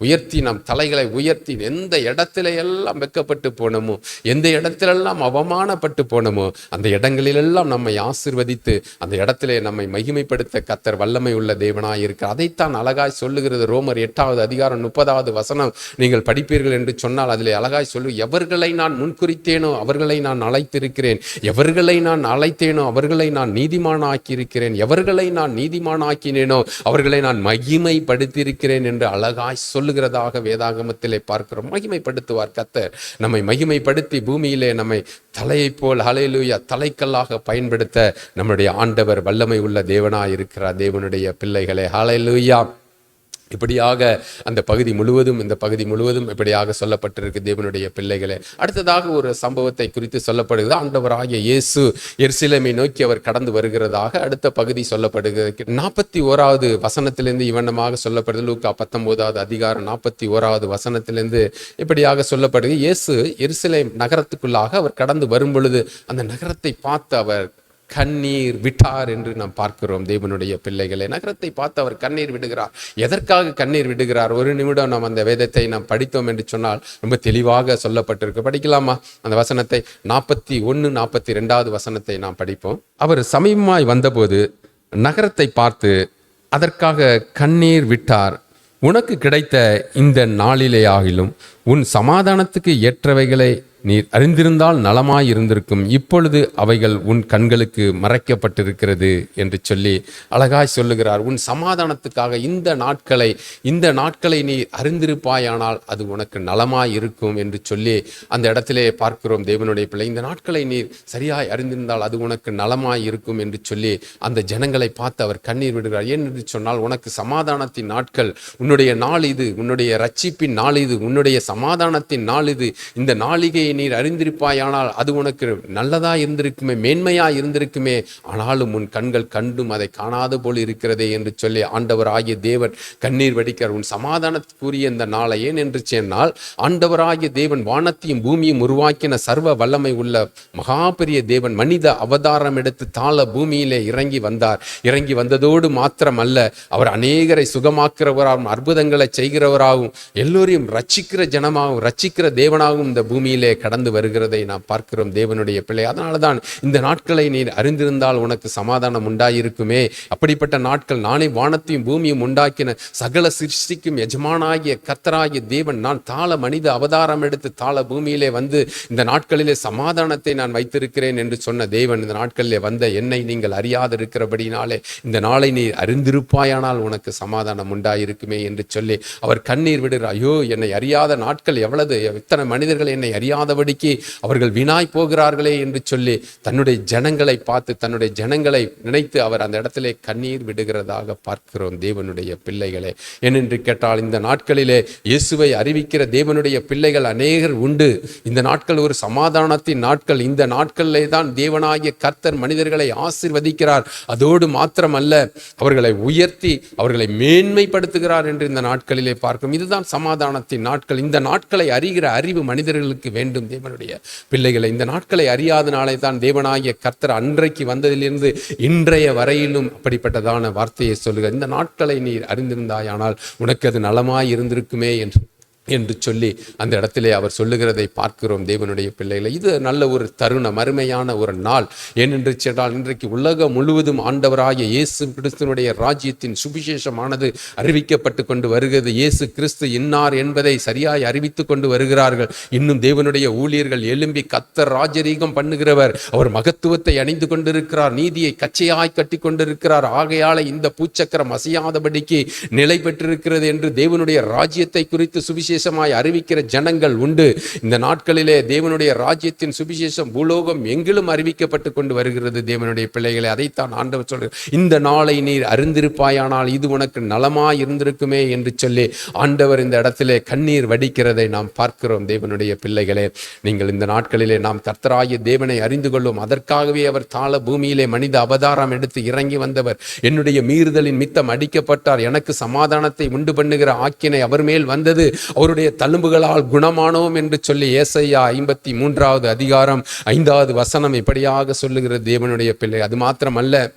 உயர்த்தி நம் தலைகளை உயர்த்தி எந்த இடத்துல எல்லாம் வெட்கப்பட்டு போனோமோ, எந்த இடத்திலெல்லாம் அவமானப்பட்டு போனோமோ, அந்த இடங்களிலெல்லாம் நம்மை ஆசீர்வதித்து அந்த இடத்திலே நம்மை மகிமைப்படுத்த கர்த்தர் வல்லமை உள்ள தேவனாய் இருக்கிறார். அதைத்தான் அழகாய் சொல்லுகிறது ரோமர் 8வது அதிகாரம் 30வது வசனம். நீங்கள் படிப்பீர்கள் என்று சொன்னால் அதிலே அழகாய் சொல்லு, எவர்களை நான் முன்குறித்தேனோ அவர்களை நான் அழைத்திருக்கிறேன், எவர்களை நான் அழைத்தேனோ அவர்களை நான் நீதிமானாக்கி இருக்கிறேன், எவர்களை நான் நீதிமானாக்கினேனோ அவர்களை நான் மகிமைப்படுத்தியிருக்கிறேன் என்று அழகாய் சொல்லுகிறதாக வேதாகமத்திலே பார்க்கிறோம். மகிமைப்படுத்துவார் கர்த்தர். நம்மை மகிமைப்படுத்தி பூமியிலே நம்மை தலையை போல் ஹல்லேலூயா தலைக்கல்லாக பயன்படுத்த நம்முடைய ஆண்டவர் வல்லமை உள்ள தேவனாய் இருக்கிறார். தேவனுடைய பிள்ளைகளே, ஹல்லேலூயா. இப்படியாக அந்த பகுதி முழுவதும், இந்த பகுதி முழுவதும் இப்படியாக சொல்லப்பட்டிருக்கு தேவனுடைய பிள்ளைகளே. அடுத்ததாக ஒரு சம்பவத்தை குறித்து சொல்லப்படுகிறது. ஆண்டவராகிய இயேசு எருசலேமை நோக்கி அவர் கடந்து வருகிறதாக அடுத்த பகுதி சொல்லப்படுகிறது. 41வது வசனத்திலிருந்து இவனமாக சொல்லப்படுது. லூக்கா 19வது அதிகாரம் 41வது வசனத்திலிருந்து இப்படியாக சொல்லப்படுது. இயேசு எருசலேம் நகரத்துக்குள்ளாக அவர் கடந்து வரும் பொழுது அந்த நகரத்தை பார்த்து அவர் கண்ணீர் விட்டார் என்று நாம் பார்க்கிறோம். தேவனுடைய பிள்ளைகளை, நகரத்தை பார்த்து அவர் கண்ணீர் விடுகிறார். எதற்காக கண்ணீர் விடுகிறார்? ஒரு நிமிடம் நாம் அந்த வேதத்தை நாம் படித்தோம் என்று சொன்னால் ரொம்ப தெளிவாக சொல்லப்பட்டிருக்கு. படிக்கலாமா அந்த வசனத்தை? 41, 42வது வசனத்தை நாம் படிப்போம். அவர் சமீபமாய் வந்தபோது நகரத்தை பார்த்து அதற்காக கண்ணீர் விட்டார். உனக்கு கிடைத்த இந்த நாளிலே ஆகிலும் உன் சமாதானத்துக்கு ஏற்றவைகளை நீர் அறிந்திருந்தால் நலமாயிருந்திருக்கும், இப்பொழுது அவைகள் உன் கண்களுக்கு மறைக்கப்பட்டிருக்கிறது என்று சொல்லி அழகாய் சொல்லுகிறார். உன் சமாதானத்துக்காக இந்த நாட்களை நீ அறிந்திருப்பாயானால் அது உனக்கு நலமாயிருக்கும் என்று சொல்லி அந்த இடத்திலே பார்க்கிறோம். தேவனுடைய பிள்ளை, இந்த நாட்களை நீர் சரியாய் அறிந்திருந்தால் அது உனக்கு நலமாயிருக்கும் என்று சொல்லி அந்த ஜனங்களை பார்த்து அவர் கண்ணீர் விடுகிறார். ஏன் என்று சொன்னால், உனக்கு சமாதானத்தின் நாட்கள், உன்னுடைய நாள் இது, உன்னுடைய ரட்சிப்பின் நாள் இது, உன்னுடைய சமாதானத்தின் நாள் இது. இந்த நாளிகையை நீர் அறிந்திருப்பாயானால் அது உனக்கு நல்லதா இருந்திருக்குமே, மேன்மையா இருந்திருக்குமே. ஆனாலும் உன் கண்கள் கண்டும் அதை காணாத போல் இருக்கிறதே என்று சொல்லி ஆண்டவர் ஆகிய தேவன் கண்ணீர் வடிக்கிறார். உன் சமாதானத்துக்குரிய இந்த நாளை, ஏன் என்று சொன்னால் ஆண்டவராகிய தேவன் வானத்தையும் பூமியும் உருவாக்கின சர்வ வல்லமை உள்ள மகா பெரிய தேவன் மனித அவதாரம் எடுத்து தாழ பூமியிலே இறங்கி வந்தார். இறங்கி வந்ததோடு மாத்திரமல்ல, அவர் அநேகரை சுகமாக்குறவராகவும் அற்புதங்களை செய்கிறவராகவும் எல்லோரையும் ரட்சிக்கிற ஜனமாகவும் ரட்சிக்கிற தேவனாகவும் இந்த பூமியிலே கடந்து வருகிறதை நாம் பார்க்கிறோம். தேவனுடைய பிள்ளை, அதனால தான் இந்த நாட்களை நீர் அறிந்திருந்தால் உனக்கு சமாதானம் உண்டாயிருக்குமே. அப்படிப்பட்ட நாட்கள், நானே வானத்தையும் பூமியும் உண்டாக்கின சகல சிருஷ்டிக்கும் எஜமானாகிய கர்த்தராகிய தேவன், நான் தாழ மனித அவதாரம் எடுத்து தாழ பூமியிலே வந்து இந்த நாட்களிலே சமாதானத்தை நான் வைத்திருக்கிறேன் என்று சொன்ன தேவன், இந்த நாட்களிலே வந்த என்னை நீங்கள் அறியாதிருக்கிறபடினாலே இந்த நாளை நீர் அறிந்திருப்பாயானால் உனக்கு சமாதானம் உண்டாயிருக்குமே என்று சொல்லி அவர் கண்ணீர் விடுகிறார். ஐயோ, என்னை அறியாத நாட்கள் எவ்வளவு, இத்தனை மனிதர்கள் என்னை அறியாதபடிக்கு அவர்கள் வீணாய் போகிறார்களே என்று சொல்லி தன்னுடைய ஜனங்களை பார்த்து, தன்னுடைய ஜனங்களை நினைத்து அவர் அந்த இடத்திலே கண்ணீர் விடுகிறதாக பார்க்கிறோம். தேவனுடைய பிள்ளைகளே, ஏனென்று கேட்டால் இந்த நாட்களிலே இயேசுவை அறிவிக்கிற தேவனுடைய பிள்ளைகள் அநேகர் உண்டு. இந்த நாட்கள் ஒரு சமாதானத்தின் நாட்கள். இந்த நாட்களிலே தான் தேவனாகிய கர்த்தர் மனிதர்களை ஆசீர்வதிக்கிறார். அதோடு மாத்திரமல்ல, அவர்களை உயர்த்தி அவர்களை மேன்மைப்படுத்துகிறார் என்று இந்த நாட்களிலே பார்க்கிறோம். இதுதான் சமாதானத்தின் நாட்கள். இந்த நாட்களை அறிகிற அறிவு மனிதர்களுக்கு வேண்டும். தேவனுடைய பிள்ளைகளை, இந்த நாட்களை அறியாதனாலே தான் தேவனாகிய கர்த்தர் அன்றைக்கு வந்ததிலிருந்து இன்றைய வரையிலும் அப்படிப்பட்டதான வார்த்தையை சொல்லுகிறார். இந்த நாட்களை நீர் அறிந்திருந்தாயானால் உனக்கு அது நலமாய் இருந்திருக்குமே என்று சொல்லி அந்த இடத்திலே அவர் சொல்லுகிறதை பார்க்கிறோம். தேவனுடைய பிள்ளைகளை, இது நல்ல ஒரு தருணம், அருமையான ஒரு நாள். ஏனென்று சொன்னால், இன்றைக்கு உலகம் முழுவதும் ஆண்டவராகிய இயேசு கிறிஸ்துவனுடைய ராஜ்யத்தின் சுவிசேஷமானது அறிவிக்கப்பட்டு கொண்டு வருகிறது. இயேசு கிறிஸ்து இன்னார் என்பதை சரியாய் அறிவித்து கொண்டு வருகிறார்கள். இன்னும் தேவனுடைய ஊழியர்கள் எழும்பி கர்த்தர் ராஜரீகம் பண்ணுகிறவர், அவர் மகத்துவத்தை அணிந்து கொண்டிருக்கிறார், நீதியை கச்சையாய் கட்டி கொண்டிருக்கிறார், ஆகையால இந்த பூச்சக்கரம் அசையாதபடிக்கு நிலை பெற்றிருக்கிறது என்று தேவனுடைய ராஜ்யத்தை குறித்து சுவிசேஷ சுவிசேஷமாய் அறிவிக்கிற ஜனங்கள் உண்டு. இந்த நாட்களிலே தேவனுடைய ராஜ்யத்தின் சுவிசேஷம் பூலோகம் எங்கிலும் அறிவிக்கப்பட்டு கொண்டு வருகிறது. தேவனுடைய பிள்ளைகளை, அதைத்தான் ஆண்டவர் சொல்கிறார். இந்த நாளை நீர் அறிந்திருப்பாயானால் இது உனக்கு நலமாய் இருந்திருக்குமே என்று சொல்லி ஆண்டவர் இந்த இடத்திலே கண்ணீர் வடிக்கிறதை நாம் பார்க்கிறோம். தேவனுடைய பிள்ளைகளே, நீங்கள் இந்த நாட்களிலே நாம் கர்த்தராகிய தேவனை அறிந்து கொள்ளும். அதற்காகவே அவர் தாழ பூமியிலே மனித அவதாரம் எடுத்து இறங்கி வந்தவர். என்னுடைய மீறுதலின் மித்தம் அடிக்கப்பட்டார், எனக்கு சமாதானத்தை உண்டு பண்ணுகிற ஆக்கினை அவர் மேல் வந்தது, அவருடைய தழும்புகளால் குணமானோம் என்று சொல்லி ஏசாயா 53வது அதிகாரம் 5வது வசனம் இப்படியாக சொல்லுகிறது. தேவனுடைய பிள்ளை, அது மாத்திரமல்ல,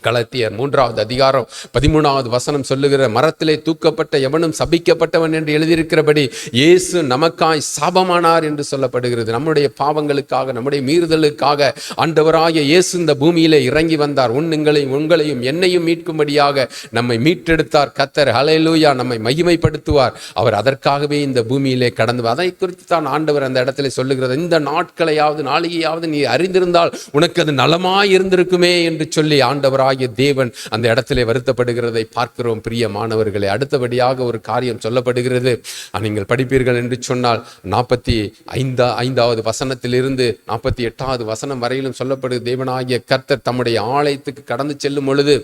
கலாத்தியர் 3வது அதிகாரம் 13வது வசனம் சொல்லுகிற, மரத்திலே தூக்கப்பட்ட எவனும் சபிக்கப்பட்டவன் என்று எழுதியிருக்கிறபடி இயேசு நமக்காய் சாபமானார் என்று சொல்லப்படுகிறது. நம்முடைய பாவங்களுக்காக, நம்முடைய மீறுதலுக்காக ஆண்டவராகிய இயேசு இந்த பூமியிலே இறங்கி வந்தார். உங்களையும் என்னையும் மீட்கும்படியாக நம்மை மீட்டெடுத்தார் கர்த்தர். ஹல்லேலூயா. நம்மை மகிமைப்படுத்துவார். அவர் அதற்காகவே இந்த பூமியிலே கடந்து, அதை குறித்து தான் ஆண்டவர் அந்த இடத்துல சொல்லுகிறது. இந்த நாட்களையாவது நாளிகையாவது நீ அறிந்திருந்தால் உனக்கு அது நலமாய் இருந்திருக்குமே என்று சொல்லி ஆண்டவராக தேவன் அந்த இடத்திலே வருத்தப்படுகிறதை பார்க்கிறோம். பிரிய மாணவர்களே, அடுத்தபடியாக ஒரு காரியம் சொல்லப்படுகிறது. நீங்கள் படிப்பீர்கள் என்று சொன்னால் 45வது வசனத்திலிருந்து 48வது வசனம் வரையிலும் சொல்லப்படுகிறது. தேவனாகிய கர்த்தர் தம்முடைய ஆலயத்துக்கு கடந்து செல்லும் பொழுது,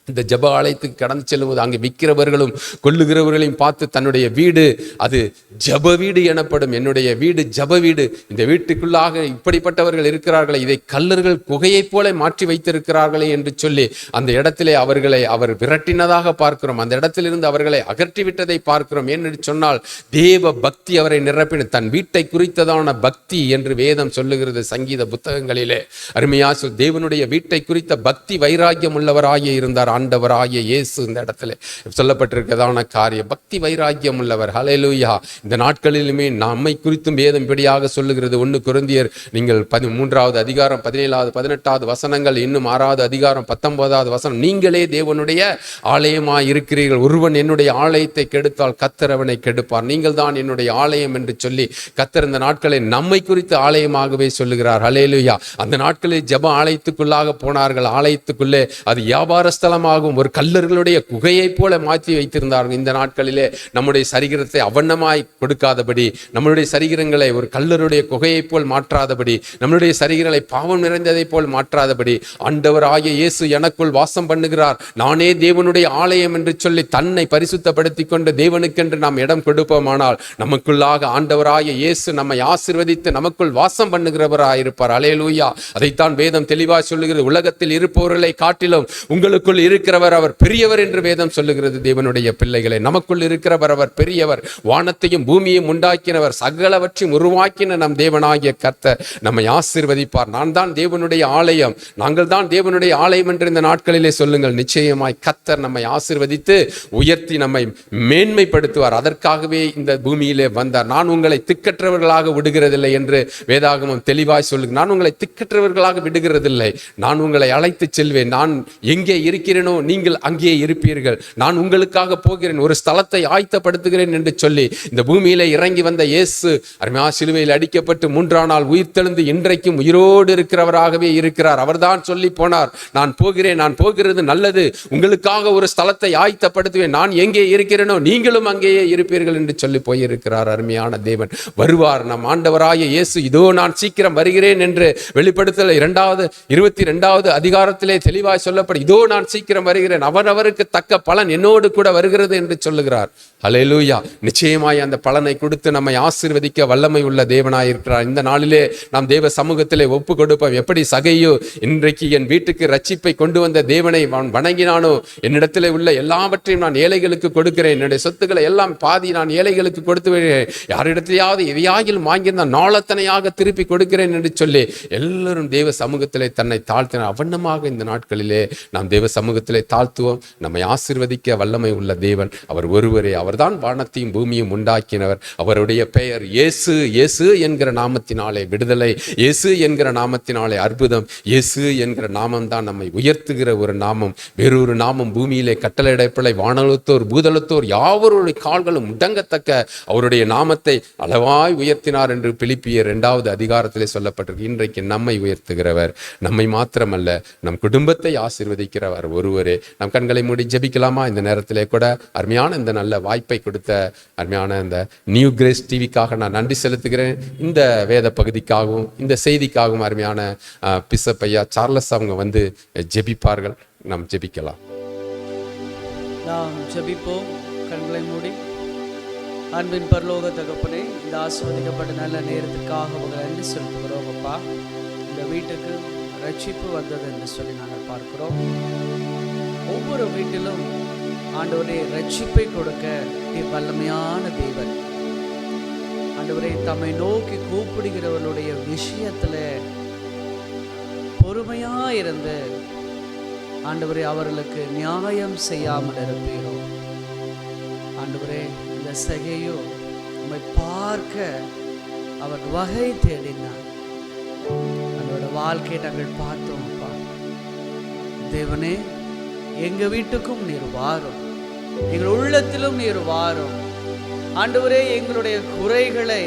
இந்த ஜெப ஆலயத்துக்கு கடந்து செல்லும்போது அங்கே விற்கிறவர்களும் கொல்லுகிறவர்களையும் பார்த்து தன்னுடைய வீடு அது ஜெப வீடு எனப்படும், என்னுடைய வீடு ஜெப வீடு, இந்த வீட்டுக்குள்ளாக இப்படிப்பட்டவர்கள் இருக்கிறார்களே, இதை கல்லர்கள் குகையைப் போல மாற்றி வைத்திருக்கிறார்களே என்று சொல்லி அந்த இடத்திலே அவர்களை அவர் விரட்டினதாக பார்க்கிறோம். அந்த இடத்திலிருந்து அவர்களை அகற்றிவிட்டதை பார்க்கிறோம். என்று சொன்னால் தேவ பக்தி அவரை நிரப்பின, தன் வீட்டை குறித்ததான பக்தி என்று வேதம் சொல்லுகிறது. சங்கீத புத்தகங்களிலே அருமையா தேவனுடைய வீட்டை குறித்த பக்தி வைராக்கியம் உள்ளவராகிய இருந்தார் ஆண்டவராகிய இயேசு. இந்த இடத்துல சொல்லப்பட்டிருக்கிறதான காரியம் பக்தி வைராக்கியம் உள்ளவர். ஹல்லேலூயா. இந்த நாட்களிலுமே நம்மை குறித்தும் வேதம் இப்படியாக சொல்லுகிறது. 1 கொரிந்தியர் நீங்கள் 13வது அதிகாரம் 17வது 18வது வசனங்கள், இன்னும் 6வது அதிகாரம் 19வது வசனம், நீங்களே தேவனுடைய ஆலயமாய் இருக்கிறீர்கள், ஒருவன் என்னுடைய ஆலயத்தை கெடுத்தால் கர்த்தர் அவனை கெடுப்பார், நீங்கள் தான் என்னுடைய ஆலயம் என்று சொல்லி கர்த்தர் இந்த நாட்களை நம்மை குறித்து ஆலயமாகவே சொல்லுகிறார். ஹல்லேலூயா. அந்த நாட்களில் ஜெப ஆலயத்துக்குள்ளாக போனார்கள். ஆலயத்துக்குள்ளே அது வியாபார ஸ்தலமாகவும் ஒரு கல்லர்களுடைய குகையை போல மாற்றி வைத்திருந்தார்கள். இந்த நாட்களிலே நம்முடைய சரீரத்தை அவண்ணமாய் கொடுக்காதபடி, நம்மளுடைய சரீரங்களை ஒரு கல்லருடைய குகையை போல் மாற்றாதபடி, நம்மளுடைய சரீரங்களை பாவம் நிறைந்ததை போல் மாற்றாதபடி, ஆண்டவராகிய இயேசு எனக்குள் வாசம் பண்ணுகிறார், நானே தேவனுடைய ஆலயம் என்று சொல்லி தன்னை பரிசுத்தப்படுத்தி கொண்டு தேவனுக்கென்று நாம் இடம் கொடுப்போமானால் நமக்குள்ளாக ஆண்டவராகிய இயேசு நம்மை ஆசீர்வதித்து நமக்குள் வாசம் பண்ணுகிறவராய் இருப்பார். ஹல்லேலூயா. அதைத்தான் வேதம் தெளிவாய் சொல்லுகிறது. உலகத்தில் இருப்பவர்களை காட்டிலும் உங்களுக்குள் இருக்கிறவர் அவர் பெரியவர் என்று வேதம் சொல்லுகிறது. தேவனுடைய பிள்ளைகளை, நமக்குள் இருக்கிறவர் அவர் பெரியவர். வானத்தையும் பூமியையும் உண்டாக்கினவர், சகலவற்றையும் உருவாக்கின நம் தேவனாகிய கர்த்தர் நம்மை ஆசீர்வதிப்பார். நான் தான் தேவனுடைய ஆலயம், நாங்கள் தான் தேவனுடைய ஆலயம் என்று இந்த நாட்களிலே சொல்லுங்கள். நிச்சயமாய் கர்த்தர் நம்மை ஆசீர்வதித்து உயர்த்தி நம்மை மேன்மைப்படுத்துவார். அதற்காகவே இந்த பூமியிலே வந்தார். நான் உங்களை திக்கற்றவர்களாக விடுகிறதில்லை என்று வேதாகமம் தெளிவாய் சொல்லுங்க. நான் உங்களை திக்கற்றவர்களாக விடுகிறதில்லை, நான் உங்களை அழைத்து செல்வேன். நான் எங்கே இருக்கிறேனோ நீங்கள் அங்கே இருப்பீர்கள், நான் உங்களுக்காக போகிறேன், ஒரு ஸ்தலத்தை ஆயத்தப்படுத்துகிறேன் என்று சொல்லி இந்த பூமியிலே இறங்கி வந்த இயேசு அருமையா சிலுவையில் அடிக்கப்பட்டு 3ஆம் நாள் உயிர்த்தெழுந்து இன்றைக்கும் உயிரோடு இருக்கிறவராகவே இருக்கிறார். அவர்தான் சொல்லி போனார், நான் போகிறேன், நான் போகிறது நல்லது, உங்களுக்காக ஒரு ஸ்தலத்தை ஆயத்தப்படுத்துவேன், நான் எங்கே இருக்கிறேனோ நீங்களும் அங்கேயே இருப்பீர்கள் என்று சொல்லி போயிருக்கிறார். அருமையான தேவன் வருவார். நம் ஆண்டவராகிய இயேசு இதோ நான் சீக்கிரம் வருகிறேன் என்று வெளிப்படுத்தல் 22வது அதிகாரத்திலே தெளிவாய் சொல்லப்படும். இதோ நான் சீக்கிரம் வருகிறேன், அவரவருக்கு தக்க பலன் என்னோடு கூட வருகிறது என்று சொல்லுகிறார். ஹல்லேலூயா. நிச்சயமாய் அந்த பலனை கொடுத்து நம்மை ஆசீர்வதிக்க வல்லமை உள்ள தேவனாய் இருக்கிறார். இந்த நாளிலே நாம் தேவ சமூகத்திலே ஒப்பு கொடுப்போம். எப்படி சகையோ இன்றைக்கு என் வீட்டுக்கு ரட்சிப்பை கொண்டு வந்த தேவனை வணங்கினானோ, என்னிடத்திலே உள்ள எல்லாவற்றையும் நான் ஏழைகளுக்கு கொடுக்கிறேன், என்னுடைய சொத்துக்களை எல்லாம் பாதி நான் ஏழைகளுக்கு கொடுத்து விடுகிறேன், யாரிடத்திலேயாவது எவையாகிலும் வாங்கியிருந்தால் நாளத்தனையாக திருப்பி கொடுக்கிறேன் என்று சொல்லி எல்லாரும் தேவ சமூகத்திலே தன்னை தாழ்த்தினார். அவண்ணமாக இந்த நாட்களிலே நாம் தேவ சமூகத்திலே தாழ்த்துவோம். நம்மை ஆசீர்வதிக்க வல்லமை உள்ள தேவன் அவர் ஒருவரே. அவர்தான் வானத்தையும் பூமியும் உண்டாக்கினவர். அவருடைய பெயர் இயேசு. இயேசு என்கிற நாமத்தினாலே விடுதலை, இயேசு என்கிற நாமத்தினாலே அற்புதம், இயேசு என்கிற நாமம் தான் நம்மை உயர்த்துகிற ஒரு நாமம். வேறொரு நாமம் பூமியிலே கட்டளையிடப்படவில்லை. வானலத்தோர் பூதலத்தோர் யாவருடைய கால்களும் முடங்கத்தக்க அவருடைய நாமத்தை அளவாய் உயர்த்தினார் என்று பிலிப்பியர் 2வது அதிகாரத்திலே சொல்லப்பட்டிருக்கு. இன்றைக்கு நம்மை உயர்த்துகிறவர், நம்மை மாத்திரமல்ல நம் குடும்பத்தை ஆசீர்வதிக்கிறவர் ஒருவர் ஒருவரே. நம் கண்களை மூடி ஜெபிக்கலாமா? இந்த நேரத்திலே கூட அருமையான இந்த நல்ல வாய்ப்பை கொடுத்த அருமையான இந்த நியூ கிரேஸ் டிவிக்காக நான் நன்றி செலுத்துகிறேன். இந்த வேத பகுதிக்காகவும் இந்த செய்திக்காகவும் அருமையான பிஷப் ஐயா சார்லஸ் அவங்க வந்து ஜெபிப்பார்கள். நாம் ஜெபிக்கலாம். நாம் ஜெபிப்போம். கண்களை மூடி. அன்பின் பரலோக தகப்பனே, இந்த ஆசீர்வதிக்கப்பட்ட நல்ல நேரத்துக்காக உங்களை நன்றி செலுத்துகிறோம் அப்பா. இந்த வீட்டுக்கு ரட்சிப்பு வந்தது என்று சொல்லி நாங்கள் பார்க்கிறோம். ஒவ்வொரு வீட்டிலும் ஆண்டவரே ரட்சிப்பை கொடுக்க நீர் வல்லமையான தேவன். ஆண்டவரே, தம்மை நோக்கி கூப்பிடுகிறவர்களுடைய விஷயத்துல பொறுமையாயிருந்து ஆண்டவரே அவர்களுக்கு நியாயம் செய்யாமல் இருப்பீரோ. ஆண்டவரே, இந்த சகையோ உம்மை பார்க்க அவர் வகை தேடினார். அவரோட வாழ்க்கையை நாங்கள் பார்த்தோம் அப்பா. தேவனே, எங்க வீட்டுக்கும் நீர் வாரும், எங்கள் உள்ளத்திலும் நீர் வாரும். ஆண்டவரே, எங்களுடைய குறைகளை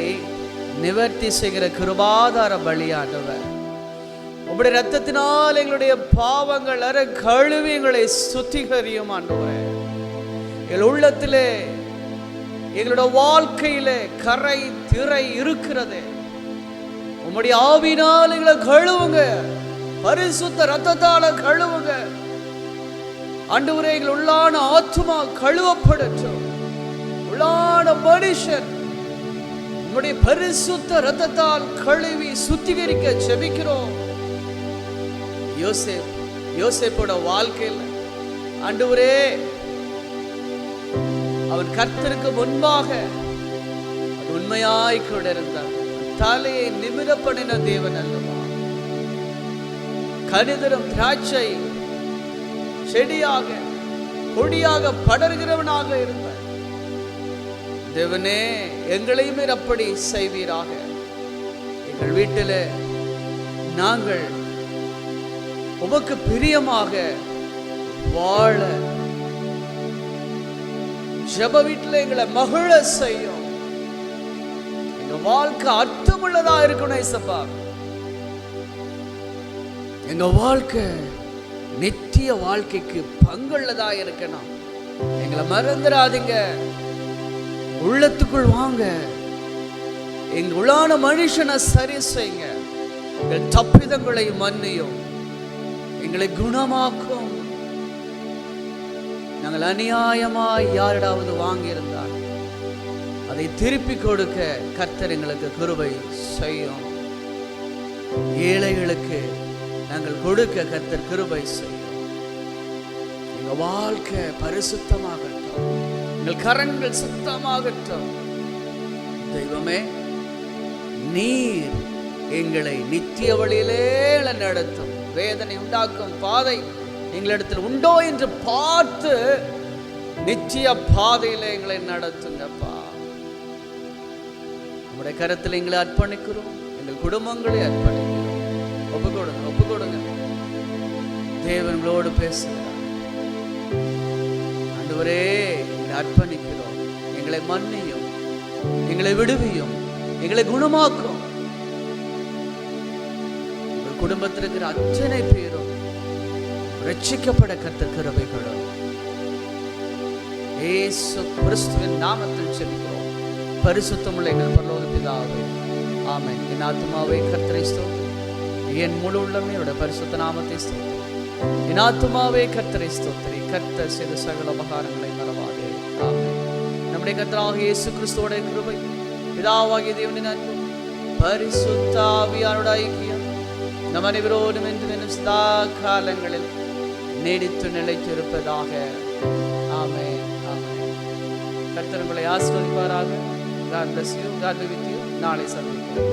நிவர்த்தி செய்கிற கிருபாதார பலியானவர், உம்முடைய ரத்தத்தினால் எங்களுடைய பாவங்கள் அற கழுவி எங்களை சுத்திகரியும். ஆண்டவரே, எங்கள் உள்ளத்திலே எங்களுடைய வாழ்க்கையிலே கரை திரை இருக்கிறது. உம்முடைய ஆவினால் எங்களை கழுவுங்க, பரிசுத்த ரத்தத்தால கழுவுங்க. ஆண்டவரே, எங்கள் உள்ளான ஆத்துமா கழுவப்படட்டும். உள்ளான மனுஷன் உம்முடைய பரிசுத்த ரத்தத்தால் கழுவி சுத்திகரிக்க ஜெபிக்கிறோம். யோசேப்போட வாழ்க்கையில் ஆண்டவரே, அவன் கர்த்தருக்கு முன்பாக உண்மையாய் கூட இருந்தார். தலையை நிமிர பண்ணின தேவன் அல்லவா. கனிதரும் திராட்சை செடியாக கொடியாக படர்கிறவனாக இருந்தார். தேவனே, எங்களையுமே அப்படி செய்வீராக. எங்கள் வீட்டில் நாங்கள் உமக்கு பிரியமாக வாழ ஜெப வீட்டில் எங்களை மகிழ செய்யும். எங்க வாழ்க்கை அர்த்தமுள்ளதா இருக்கணும் ஏசப்பா. எங்க வாழ்க்கை நித்திய வாழ்க்கைக்கு பங்குள்ளதா இருக்கணும். எங்களை மறந்துடாதீங்க. உள்ளத்துக்குள் வாங்க. எங்க உள்ளான மனுஷனை சரி செய்யுங்க. எங்கள் தப்பிதங்களை மன்னியும், எங்களை குணமாக்கும். நாங்கள் அநியாயமாய் யாரிடாவது வாங்கியிருந்தால் அதை திருப்பி கொடுக்க கர்த்தர் எங்களுக்கு கிருபை செய்யும். ஏழைகளுக்கு நாங்கள் கொடுக்க கர்த்தர் கிருபை செய்யும். எங்க வாழ்க்கை பரிசுத்தமாகட்டும், எங்கள் கரங்கள் சுத்தமாகட்டும். தெய்வமே, நீர் எங்களை நித்திய வழியிலே நடத்தும். வேதனை உண்டாக்கும் பாதை எங்களிடத்தில் உண்டோ என்று பார்த்து நிச்சய பாதையில எங்களை நடத்துங்கப்பா. நம்முடைய கரத்தில் எங்களை அர்ப்பணிக்கிறோம். எங்கள் குடும்பங்களை அர்ப்பணிக்கிறோம். ஒப்பு கொடுங்க. தேவங்களோடு பேசுகிறார். ஆண்டவரே, எங்களை அர்ப்பணிக்கிறோம். எங்களை மன்னியும், எங்களை விடுவியும், எங்களை குணமாக்கும். எங்கள் குடும்பத்தில் இருக்கிற அத்தனை பேரும் ரட்சிக்கப்பட கர்த்தர் கிருபைகளும் இயேசு கிறிஸ்துவின் நாமத்தில் ஜெபிக்கிறோம். பரிசுத்தமுள்ள எங்கள் பரலோக பிதாவே, ஆமென். என் ஆத்துமாவே கர்த்தரை ஸ்தோத்திரி, என் முழு உள்ளமே அவருடைய பரிசுத்த நாமத்தை ஸ்தோத்திரி. என் ஆத்துமாவே கர்த்தரை ஸ்தோத்திரி, கர்த்தர் செய்த சகல உபகாரங்களை மறவாதே. ஆமென். நம்முடைய கர்த்தராகிய இயேசு கிறிஸ்துவோட கிருபை, பிதாவாகிய தேவனின் அன்பு, பரிசுத்த ஆவியானோட ஐக்கியம் நம் அனைவரோடும் என்று சதா காலங்களில் நீடித்து நிலைத்திருப்பதாக. ஆமென். ஆமென். கர்த்தர் உங்களை ஆசீர்வதிப்பாராக. God bless you. God be with you. நாளை சந்திப்போம்.